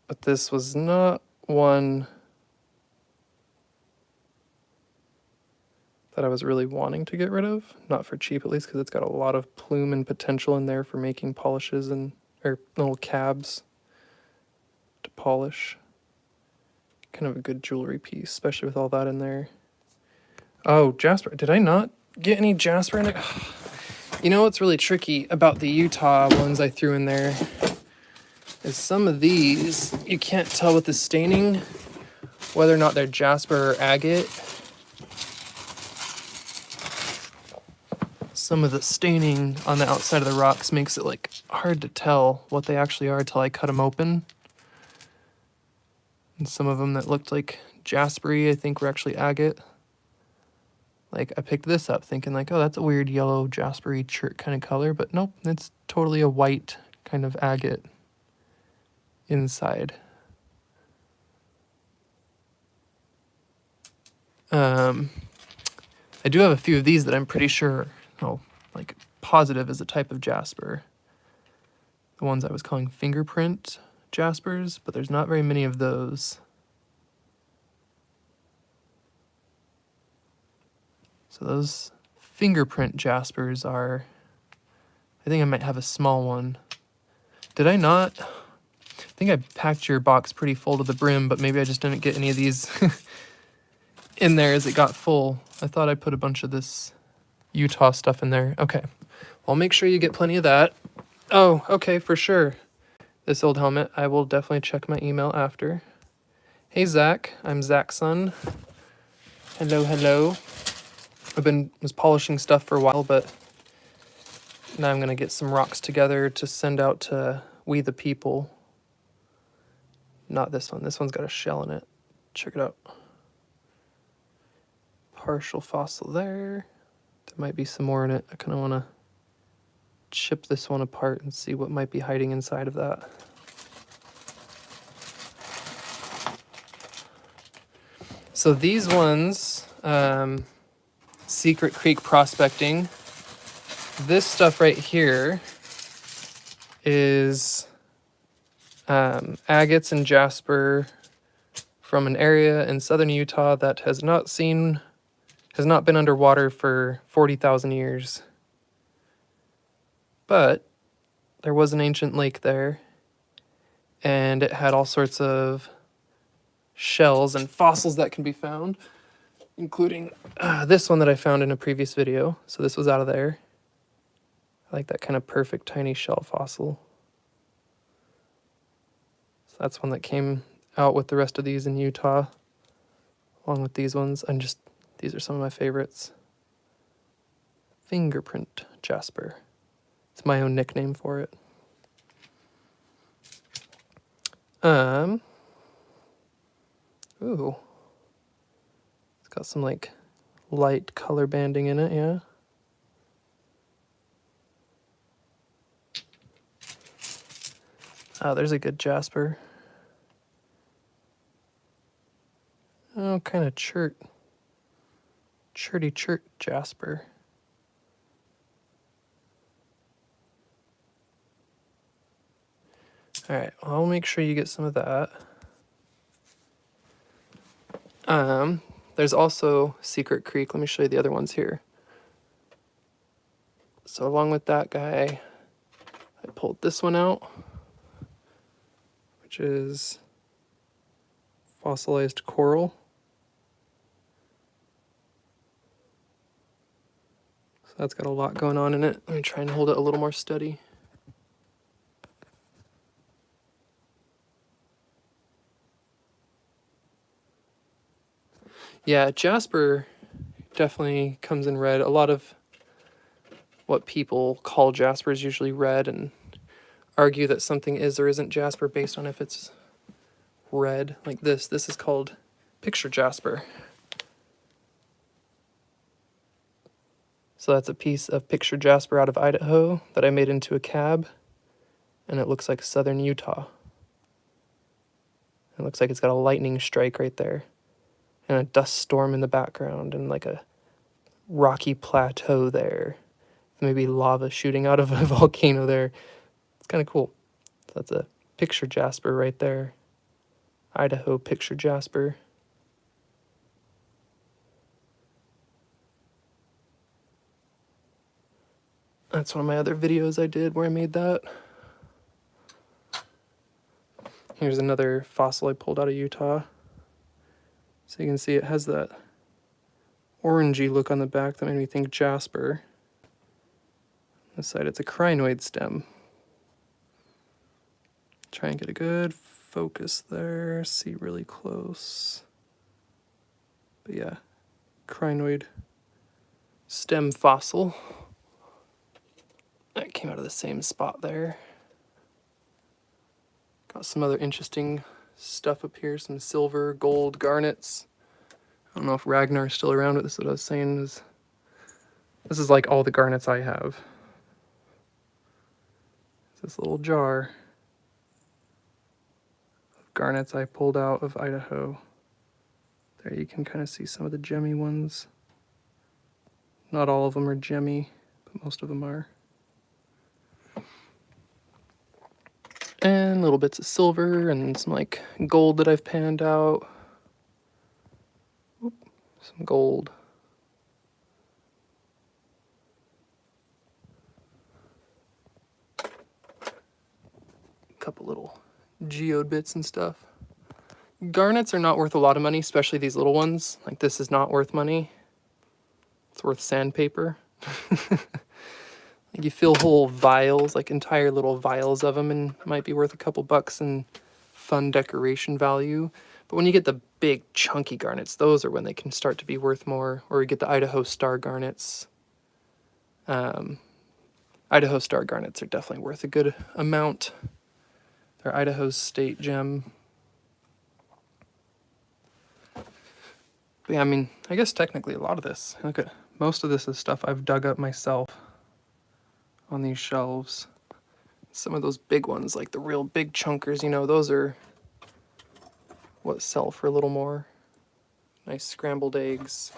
But this was not one that I was really wanting to get rid of. Not for cheap, at least, because it's got a lot of plume and potential in there for making polishes and or little cabs to polish. Kind of a good jewelry piece, especially with all that in there. Oh, Jasper. Did I not get any Jasper in it? You know what's really tricky about the Utah ones I threw in there is some of these, you can't tell with the staining whether or not they're Jasper or Agate. Some of the staining on the outside of the rocks makes it like hard to tell what they actually are until I cut them open. And some of them that looked like Jaspery, I think were actually Agate. Like, I picked this up thinking like, oh, that's a weird yellow Jaspery chert kind of color, but nope, it's totally a white kind of agate inside. I do have a few of these that I'm pretty sure, like positive is a type of jasper. The ones I was calling fingerprint jaspers, but there's not very many of those. So those fingerprint jaspers are, I think I might have a small one. Did I not? I think I packed your box pretty full to the brim, but maybe I just didn't get any of these in there as it got full. I thought I put a bunch of this Utah stuff in there. Okay, well, make sure you get plenty of that. Oh, okay, for sure. This old helmet, I will definitely check my email after. Hey, Zach. I'm Zach's son. Hello, hello. Was polishing stuff for a while, but now I'm going to get some rocks together to send out to We the People. Not this one. This one's got a shell in it. Check it out. Partial fossil there. There might be some more in it. I kind of want to chip this one apart and see what might be hiding inside of that. So these ones, Secret Creek Prospecting, this stuff right here is Agates and Jasper from an area in southern Utah that has not been underwater for 40,000 years. But there was an ancient lake there, and it had all sorts of shells and fossils that can be found, including this one that I found in a previous video. So this was out of there. I like that kind of perfect tiny shell fossil. So that's one that came out with the rest of these in Utah, along with these ones. These are some of my favorites. Fingerprint jasper. It's my own nickname for it. Ooh. It's got some like light color banding in it, yeah. Oh, there's a good jasper. Oh, kind of chert jasper. All right, well, I'll make sure you get some of that. There's also Secret Creek. Let me show you the other ones here. So along with that guy, I pulled this one out, which is Fossilized Coral. So that's got a lot going on in it. Let me try and hold it a little more steady. Yeah, jasper definitely comes in red. A lot of what people call jasper is usually red, and argue that something is or isn't jasper based on if it's red like this. This is called picture jasper. So that's a piece of picture jasper out of Idaho that I made into a cab, and it looks like southern Utah. It looks like it's got a lightning strike right there, and a dust storm in the background, and like a rocky plateau there. Maybe lava shooting out of a volcano there. It's kind of cool. So that's a picture jasper right there. Idaho picture jasper. That's one of my other videos I did where I made that. Here's another fossil I pulled out of Utah. So you can see it has that orangey look on the back that made me think jasper. On this side it's a crinoid stem. Try and get a good focus there, see really close. But yeah, crinoid stem fossil. That came out of the same spot there. Got some other interesting stuff up here, some silver, gold, garnets. I don't know if Ragnar's still around, but this is what I was saying. This is like all the garnets I have. It's this little jar of garnets I pulled out of Idaho. There you can kind of see some of the gemmy ones. Not all of them are gemmy, but most of them are. And little bits of silver and some like gold that I've panned out. Oop, some gold. A couple little geode bits and stuff. Garnets are not worth a lot of money, especially these little ones. Like this is not worth money. It's worth sandpaper. Like you fill whole vials, like entire little vials of them, and it might be worth a couple bucks in fun decoration value. But when you get the big chunky garnets, those are when they can start to be worth more. Or you get the Idaho Star garnets. Idaho Star garnets are definitely worth a good amount. They're Idaho's state gem. But yeah, I mean, I guess technically a lot of this, look at most of this is stuff I've dug up myself on these shelves. Some of those big ones, like the real big chunkers, you know, those are what sell for a little more. Nice scrambled eggs.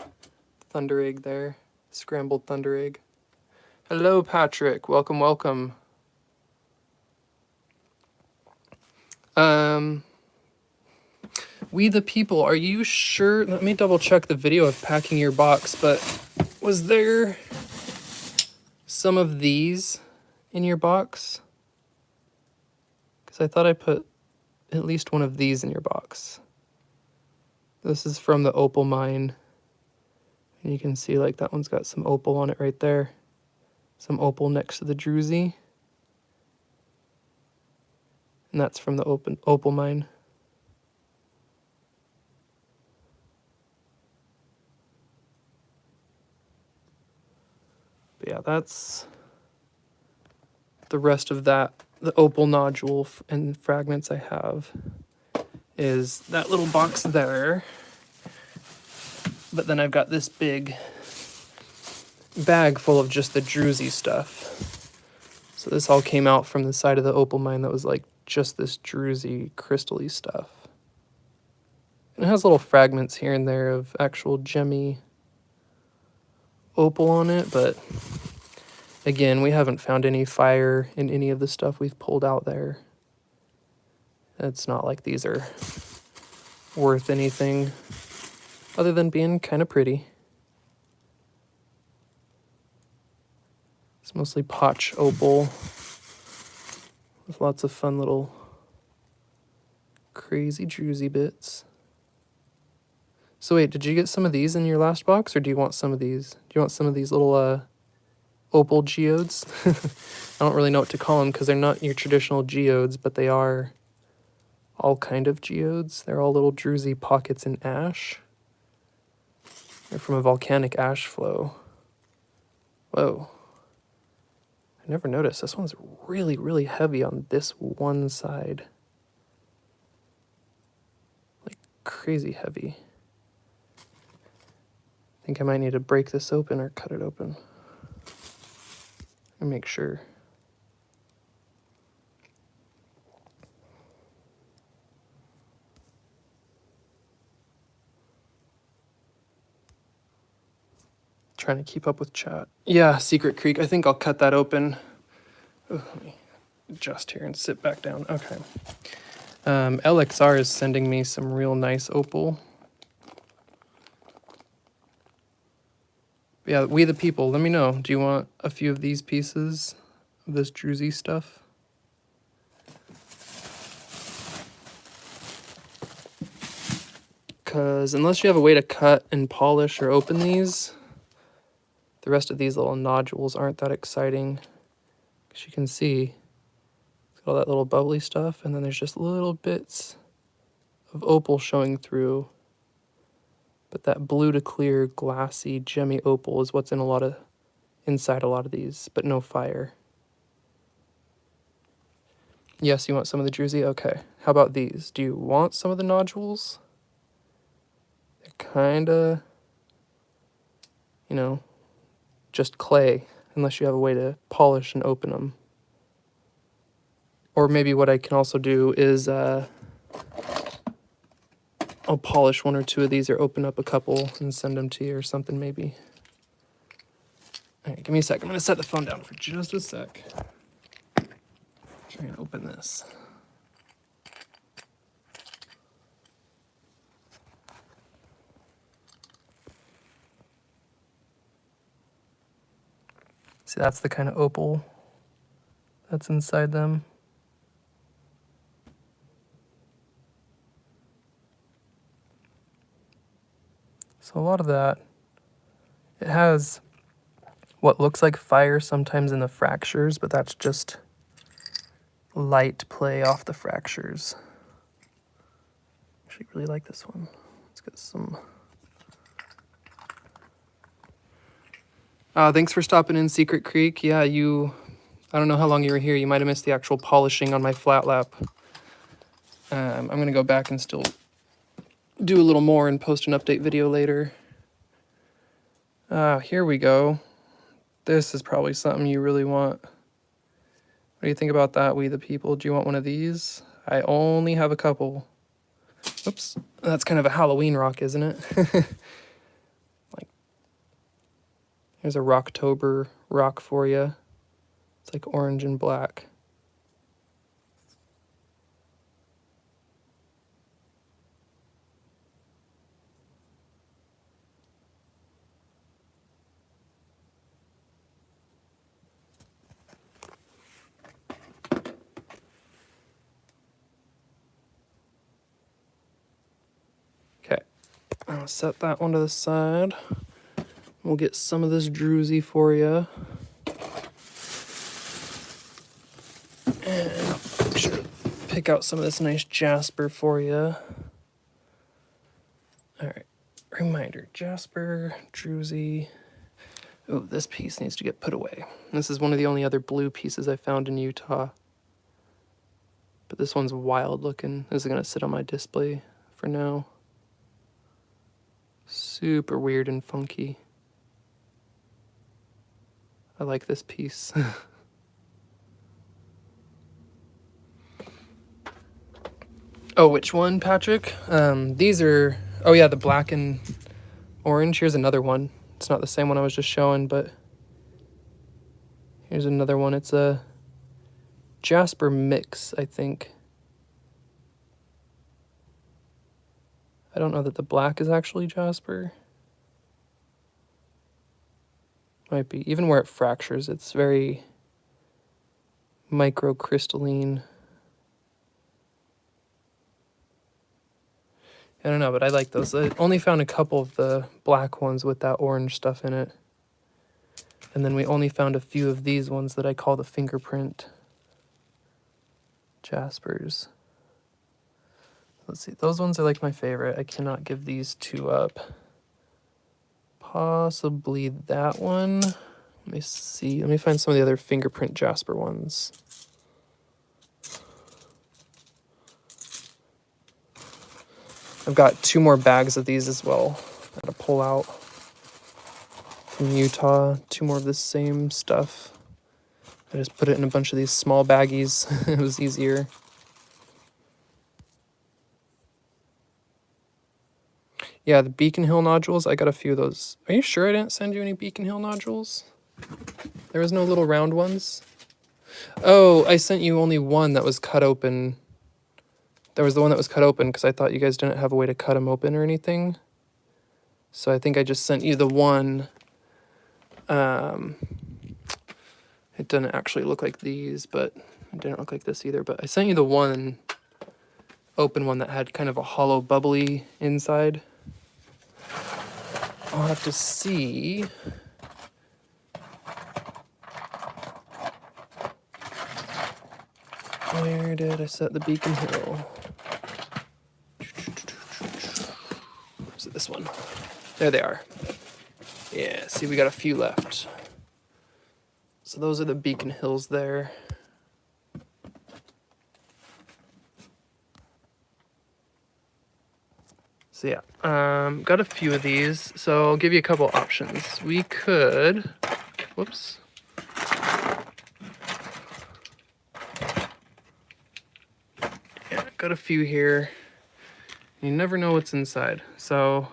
Thunder egg there. Scrambled thunder egg. Hello, Patrick. Welcome, welcome. We the people, are you sure? Let me double check the video of packing your box, but was there some of these in your box? Because I thought I put at least one of these in your box. This is from the opal mine. And you can see like that one's got some opal on it right there. Some opal next to the druzy. And that's from the opal mine. But yeah, that's the rest of that. The opal nodule and fragments I have is that little box there. But then I've got this big bag full of just the druzy stuff. So this all came out from the side of the opal mine that was like just this druzy crystal-y stuff. And it has little fragments here and there of actual gemmy opal on it, but again, we haven't found any fire in any of the stuff we've pulled out there. It's not like these are worth anything other than being kind of pretty. It's mostly potch opal with lots of fun little crazy druzy bits. So wait, did you get some of these in your last box, or do you want some of these? Do you want some of these little opal geodes? I don't really know what to call them because they're not your traditional geodes, but they are all kind of geodes. They're all little druzy pockets in ash. They're from a volcanic ash flow. Whoa. I never noticed. This one's really, really heavy on this one side. crazy heavy. I think I might need to break this open or cut it open and make sure. Trying to keep up with chat. Yeah, Secret Creek. I think I'll cut that open. Ooh, let me adjust here and sit back down. Okay. LXR is sending me some real nice opal. Yeah, we the people, let me know. Do you want a few of these pieces of this druzy stuff? Because unless you have a way to cut and polish or open these, the rest of these little nodules aren't that exciting. As you can see, it's got all that little bubbly stuff, and then there's just little bits of opal showing through. But that blue to clear, glassy, gemmy opal is what's inside a lot of these, but no fire. Yes, you want some of the druzy? Okay. How about these? Do you want some of the nodules? They're kinda, you know, just clay, unless you have a way to polish and open them. Or maybe what I can also do is I'll polish one or two of these or open up a couple and send them to you or something maybe. All right, give me a sec. I'm going to set the phone down for just a sec. Try and open this. See, that's the kind of opal that's inside them. So a lot of that, it has what looks like fire sometimes in the fractures, but that's just light play off the fractures. Actually really like this one. Let's get some. Thanks for stopping in, Secret Creek. Yeah, I don't know how long you were here. You might have missed the actual polishing on my flat lap. I'm going to go back and still do a little more and post an update video later. Here we go. This is probably something you really want. What do you think about that, we the people? Do you want one of these? I only have a couple. Oops, that's kind of a Halloween rock, isn't it? Like, here's a Rocktober rock for you. It's like orange and black. Okay, I'll set that one to the side. We'll get some of this druzy for you. And make sure to pick out some of this nice jasper for you. All right, reminder, jasper, druzy. Oh, this piece needs to get put away. This is one of the only other blue pieces I found in Utah. But this one's wild looking. This is gonna sit on my display for now. Super weird and funky. I like this piece. Oh, which one, Patrick? These are, oh yeah, the black and orange. Here's another one. It's not the same one I was just showing, but here's another one. It's a jasper mix, I think. I don't know that the black is actually jasper. Might be. Even where it fractures, it's very microcrystalline. I don't know, but I like those. I only found a couple of the black ones with that orange stuff in it. And then we only found a few of these ones that I call the fingerprint jaspers. Let's see, those ones are like my favorite. I cannot give these two up. Possibly that one. Let me see. Let me find some of the other fingerprint jasper ones. I've got 2 more bags of these as well. I gotta pull out from Utah. 2 more of this same stuff. I just put it in a bunch of these small baggies. It was easier. Yeah, the Beacon Hill nodules, I got a few of those. Are you sure I didn't send you any Beacon Hill nodules? There was no little round ones? Oh, I sent you only one that was cut open. There was the one that was cut open because I thought you guys didn't have a way to cut them open or anything. So I think I just sent you the one. It doesn't actually look like these, but it didn't look like this either. But I sent you the one open one that had kind of a hollow, bubbly inside. I'll have to see. Where did I set the Beacon Hill? Is it this one? There they are. Yeah, see, we got a few left. So those are the Beacon Hills there. So yeah, got a few of these. So I'll give you a couple options. We could, whoops. Yeah, got a few here. You never know what's inside. So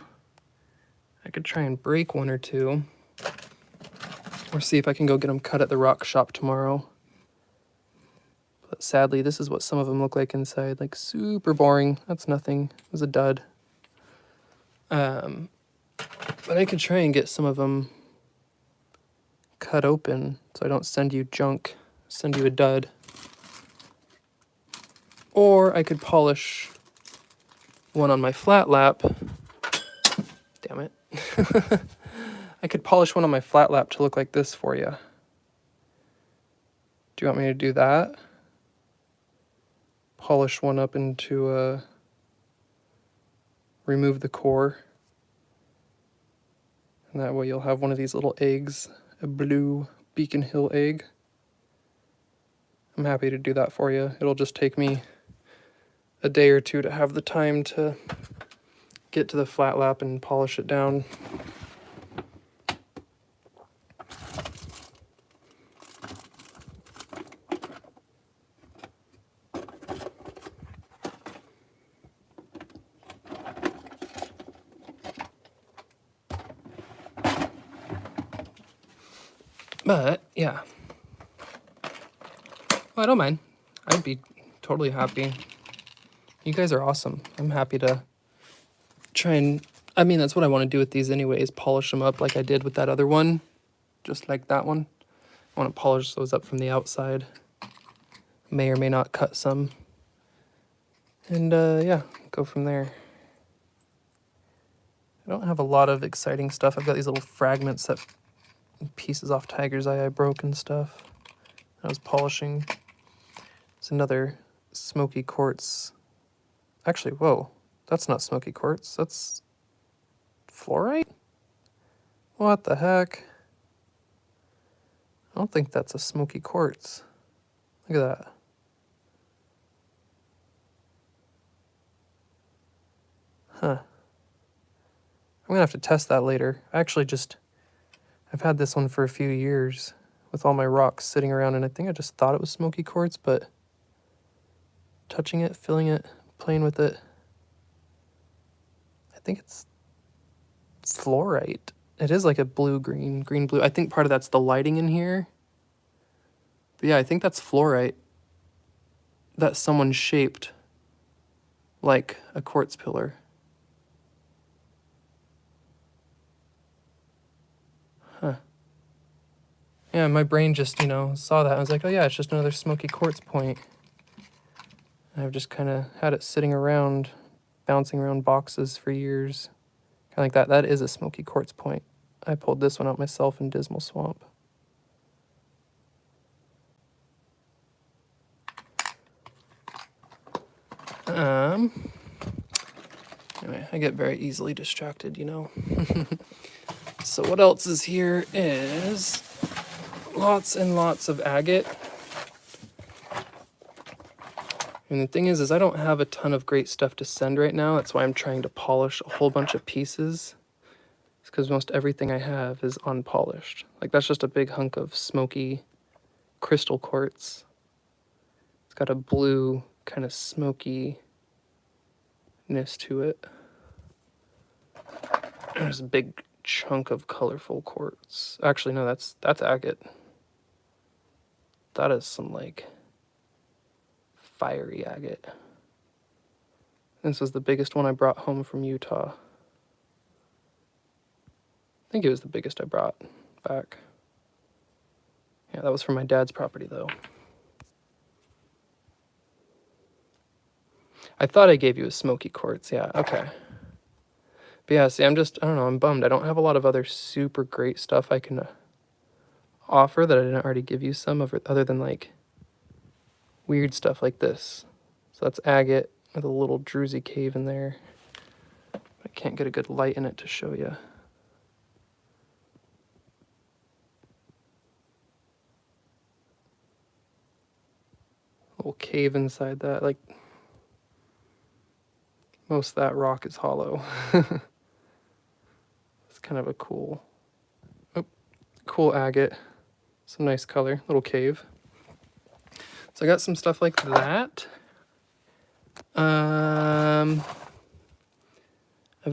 I could try and break 1 or 2. Or see if I can go get them cut at the rock shop tomorrow. But sadly, this is what some of them look like inside. Like super boring. That's nothing. It was a dud. But I could try and get some of them cut open so I don't send you junk, send you a dud. Or I could polish one on my flat lap. Damn it. I could polish one on my flat lap to look like this for you. Do you want me to do that? Polish one up into remove the core. And that way you'll have one of these little eggs, a blue Beacon Hill egg. I'm happy to do that for you. It'll just take me a day or 2 to have the time to get to the flat lap and polish it down. But, yeah. Well, I don't mind. I'd be totally happy. You guys are awesome. I'm happy to try and... I mean, that's what I want to do with these anyways. Polish them up like I did with that other one. Just like that one. I want to polish those up from the outside. May or may not cut some. And, yeah, go from there. I don't have a lot of exciting stuff. I've got these little fragments that... pieces off Tiger's Eye I broke and stuff. I was polishing. It's another Smoky Quartz. Actually, whoa, that's not Smoky Quartz. That's fluorite? What the heck? I don't think that's a Smoky Quartz. Look at that. Huh. I'm gonna have to test that later. I've had this one for a few years with all my rocks sitting around, and I think I just thought it was Smoky Quartz, but touching it, feeling it, playing with it, I think it's fluorite. It is like a blue-green, green-blue. I think part of that's the lighting in here. But yeah, I think that's fluorite that someone shaped like a quartz pillar. Huh. Yeah, my brain just, saw that. I was like, oh yeah, it's just another Smoky Quartz point. And I've just kind of had it sitting around, bouncing around boxes for years. Kind of like that. That is a Smoky Quartz point. I pulled this one out myself in Dismal Swamp. Anyway, I get very easily distracted, So what else is here is lots and lots of agate. And the thing is I don't have a ton of great stuff to send right now. That's why I'm trying to polish a whole bunch of pieces. It's because most everything I have is unpolished. Like that's just a big hunk of smoky crystal quartz. It's got a blue kind of smokiness to it. There's a big chunk of colorful quartz. Actually, no, that's agate. That is some like fiery agate. This was the biggest one I brought home from Utah. I think it was the biggest I brought back. Yeah, that was from my dad's property though. I thought I gave you a smoky quartz, yeah, okay. But yeah, see, I don't know, I'm bummed. I don't have a lot of other super great stuff I can offer that I didn't already give you some of, other than like weird stuff like this. So that's agate with a little druzy cave in there. I can't get a good light in it to show you. Little cave inside that, like most of that rock is hollow. It's kind of a cool agate. Some nice color, little cave. So I got some stuff like that. I've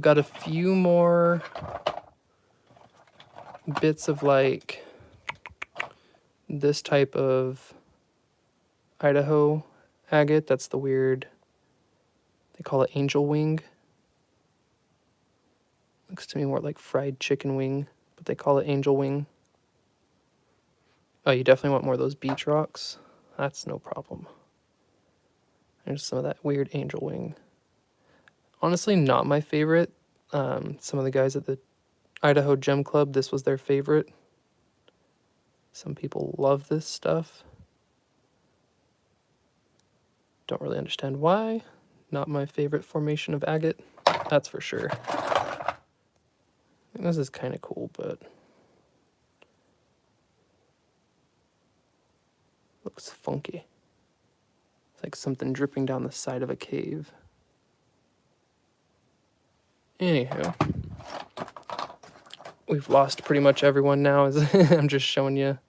got a few more bits of like this type of Idaho agate. That's the weird, they call it angel wing. Looks to me more like fried chicken wing, but they call it angel wing. Oh, you definitely want more of those beach rocks? That's no problem. There's some of that weird angel wing. Honestly, not my favorite. Some of the guys at the Idaho Gem Club, this was their favorite. Some people love this stuff. Don't really understand why. Not my favorite formation of agate, that's for sure. This is kind of cool, but looks funky. It's like something dripping down the side of a cave. Anywho, we've lost pretty much everyone now. I'm just showing you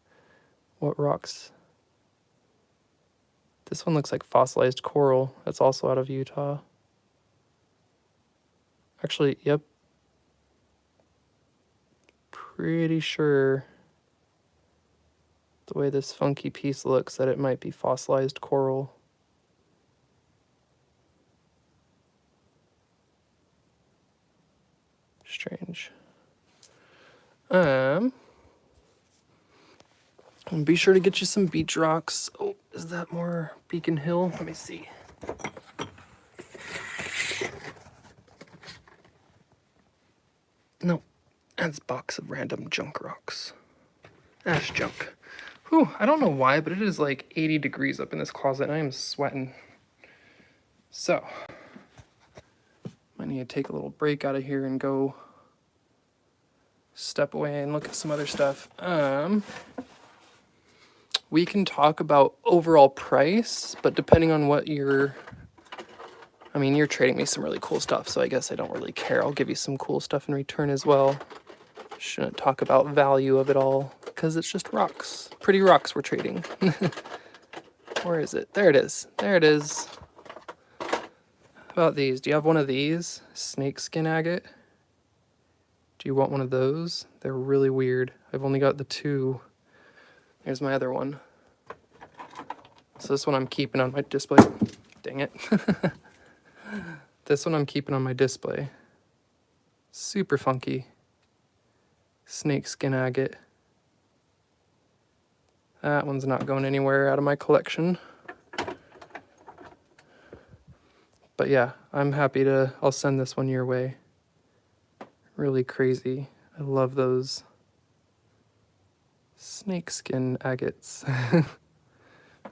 what rocks. This one looks like fossilized coral. That's also out of Utah. Actually, yep. Pretty sure the way this funky piece looks that it might be fossilized coral. Strange. And be sure to get you some beach rocks. Oh, is that more Beacon Hill? Let me see. No, that's a box of random junk rocks. Ash junk. Whew, I don't know why, but it is like 80 degrees up in this closet and I am sweating. So, might need to take a little break out of here and go step away and look at some other stuff. We can talk about overall price, but depending on what you're trading me some really cool stuff, so I guess I don't really care. I'll give you some cool stuff in return as well. Shouldn't talk about value of it all, because it's just rocks. Pretty rocks we're trading. Where is it? There it is. There it is. How about these? Do you have one of these? Snakeskin agate? Do you want one of those? They're really weird. I've only got the two. There's my other one. So this one I'm keeping on my display. Dang it. This one I'm keeping on my display. Super funky. Snakeskin agate. That one's not going anywhere out of my collection. But yeah, I'm happy to, I'll send this one your way. Really crazy. I love those snakeskin agates.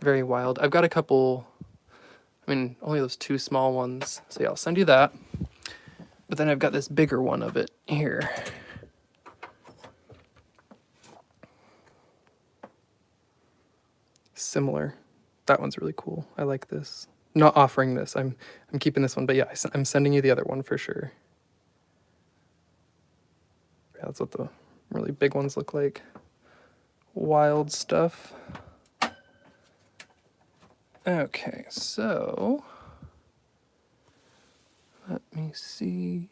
Very wild. I've got a couple, only those two small ones. So yeah, I'll send you that. But then I've got this bigger one of it here. Similar. That one's really cool. I like this. Not offering this. I'm keeping this one, but yeah, I'm sending you the other one for sure. Yeah, that's what the really big ones look like. Wild stuff. Okay, so let me see.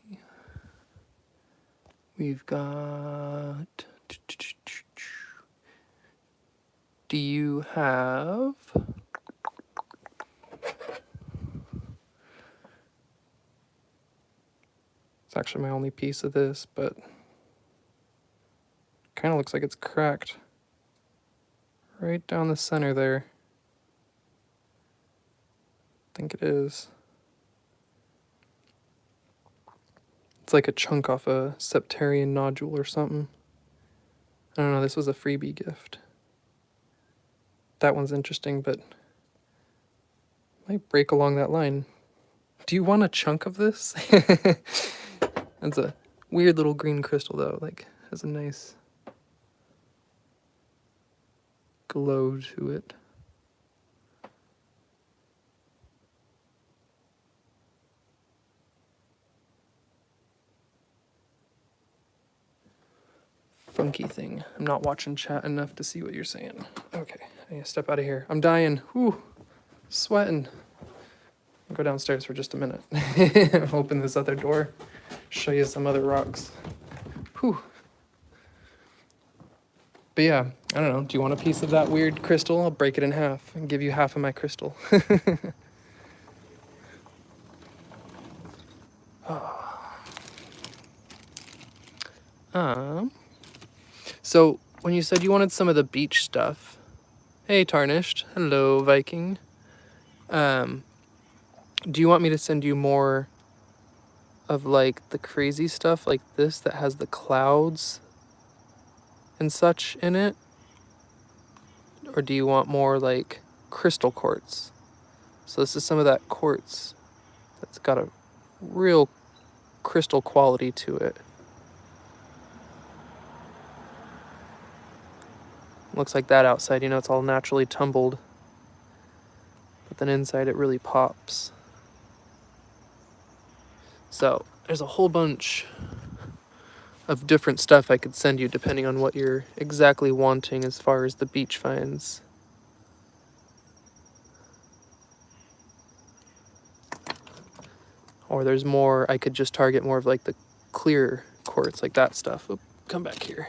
We've got. Do you have? It's actually my only piece of this, but kind of looks like it's cracked right down the center there. I think it is. It's like a chunk off a septarian nodule or something. I don't know, this was a freebie gift. That one's interesting, but might break along that line. Do you want a chunk of this? That's a weird little green crystal though, like has a nice glow to it. Funky thing. I'm not watching chat enough to see what you're saying. Okay, I need to step out of here. I'm dying. Whew, sweating. I'll go downstairs for just a minute. Open this other door. Show you some other rocks. Whew. But yeah, I don't know. Do you want a piece of that weird crystal? I'll break it in half and give you half of my crystal. So when you said you wanted some of the beach stuff, hey Tarnished, hello Viking. Do you want me to send you more of like the crazy stuff like this that has the clouds and such in it? Or do you want more like crystal quartz? So this is some of that quartz that's got a real crystal quality to it. Looks like that outside, you know, it's all naturally tumbled. But then inside it really pops. So there's a whole bunch of different stuff I could send you depending on what you're exactly wanting as far as the beach finds. Or there's more, I could just target more of like the clear quartz, like that stuff. Oop, come back here.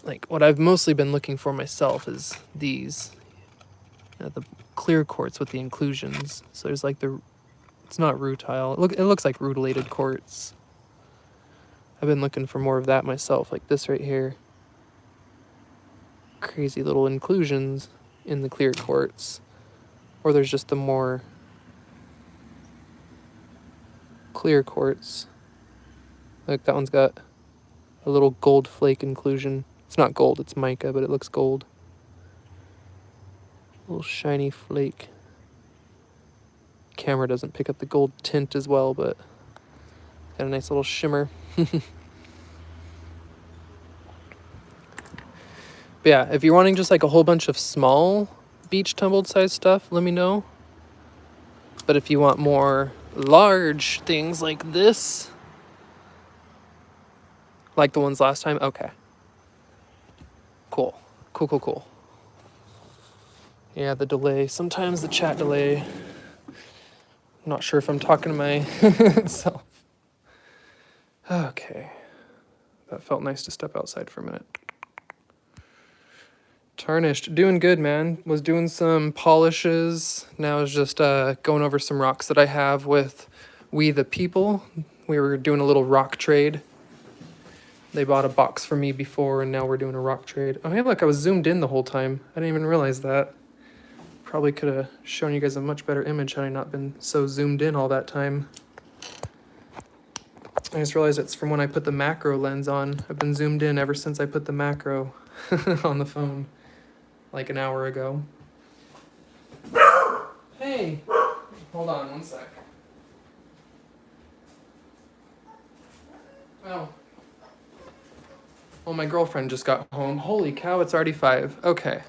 Like what I've mostly been looking for myself is these, you know, the clear quartz with the inclusions. So there's like it's not rutile. It looks like rutilated quartz. I've been looking for more of that myself, like this right here. Crazy little inclusions in the clear quartz. Or there's just the more clear quartz. Like that one's got a little gold flake inclusion. It's not gold, it's mica, but it looks gold. Little shiny flake. Camera doesn't pick up the gold tint as well, but got a nice little shimmer. But yeah, if you're wanting just like a whole bunch of small beach tumbled size stuff, let me know. But if you want more large things like this, like the ones last time, okay. Cool. Cool. Yeah, the delay. Sometimes the chat delay. I'm not sure if I'm talking to myself. Okay. That felt nice to step outside for a minute. Tarnished. Doing good, man. Was doing some polishes. Now is just going over some rocks that I have with We the People. We were doing a little rock trade. They bought a box for me before, and now we're doing a rock trade. Oh, hey, look, I was zoomed in the whole time. I didn't even realize that. Probably could have shown you guys a much better image had I not been so zoomed in all that time. I just realized it's from when I put the macro lens on. I've been zoomed in ever since I put the macro on the phone, like an hour ago. Hey, hold on one sec. Oh. Well, my girlfriend just got home. Holy cow, it's already 5. Okay.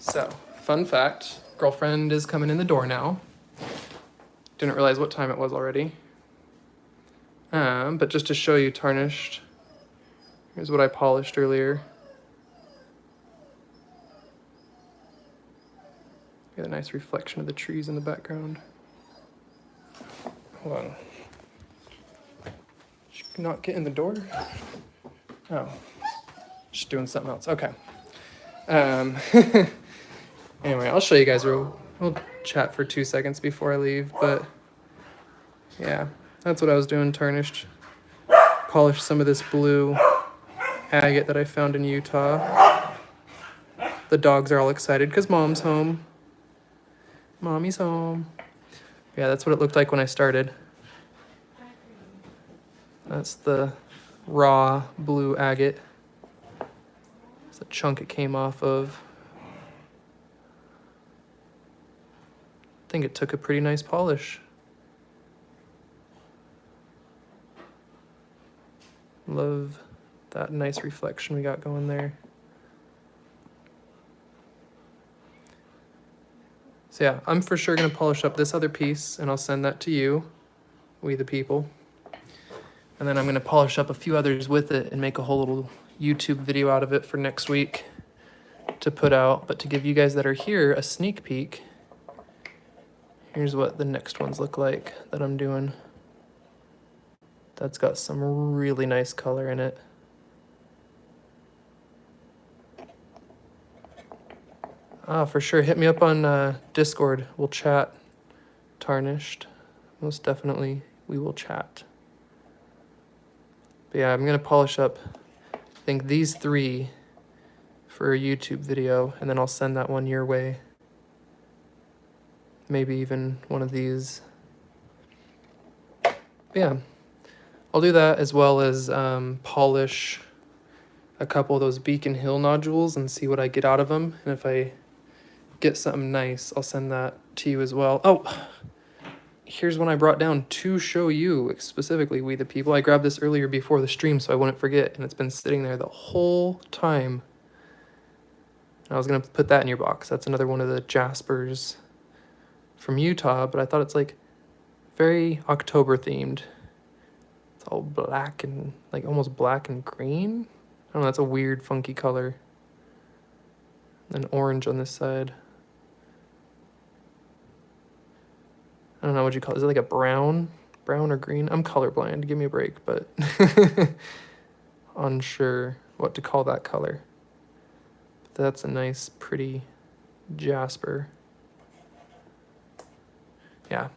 So, fun fact. Girlfriend is coming in the door now. Didn't realize what time it was already. But just to show you tarnished, here's what I polished earlier. Get a nice reflection of the trees in the background. Hold on. Should not get in the door? Oh, just doing something else. Okay. Anyway, I'll show you guys. We'll chat for 2 seconds before I leave, but yeah, that's what I was doing, tarnished. Polished some of this blue agate that I found in Utah. The dogs are all excited because Mom's home. Mommy's home. Yeah, that's what it looked like when I started. That's the raw blue agate. It's a chunk it came off of. I think it took a pretty nice polish. Love that nice reflection we got going there. So yeah, I'm for sure gonna polish up this other piece and I'll send that to you, we the people. And then I'm gonna polish up a few others with it and make a whole little YouTube video out of it for next week to put out. But to give you guys that are here a sneak peek, here's what the next ones look like that I'm doing. That's got some really nice color in it. For sure, hit me up on Discord. We'll chat. Tarnished. Most definitely, we will chat. But yeah, I'm gonna polish up, I think, these 3 for a YouTube video, and then I'll send that one your way. Maybe even one of these. But yeah, I'll do that as well as polish a couple of those Beacon Hill nodules and see what I get out of them. And if I get something nice, I'll send that to you as well. Oh, here's one I brought down to show you specifically, we the people. I grabbed this earlier before the stream so I wouldn't forget, and it's been sitting there the whole time. I was gonna put that in your box. That's another one of the Jaspers from Utah, but I thought it's like very October themed. It's all black and like almost black and green. I don't know, that's a weird funky color. And orange on this side. I don't know what you call it. Is it like a brown or green? I'm colorblind, give me a break, but unsure what to call that color. But that's a nice, pretty Jasper. Yeah,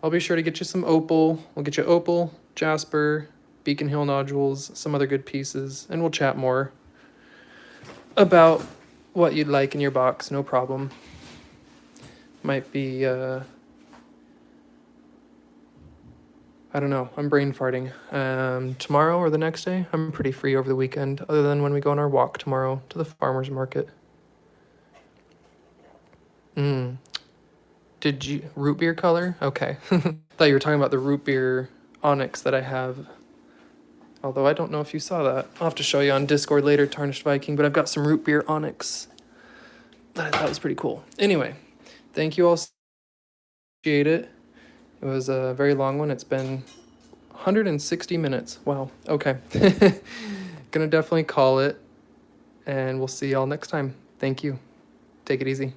I'll be sure to get you some opal. We'll get you opal, Jasper, Beacon Hill nodules, some other good pieces, and we'll chat more about what you'd like in your box, no problem. Might be, I don't know, I'm brain farting. Tomorrow or the next day, I'm pretty free over the weekend, other than when we go on our walk tomorrow to the farmer's market. Did you, root beer color? Okay. Thought you were talking about the root beer onyx that I have. Although I don't know if you saw that. I'll have to show you on Discord later, Tarnished Viking, but I've got some root beer onyx that I thought was pretty cool. Anyway, thank you all. Appreciate it. It was a very long one. It's been 160 minutes. Wow. Okay. Gonna definitely call it, and we'll see y'all next time. Thank you. Take it easy.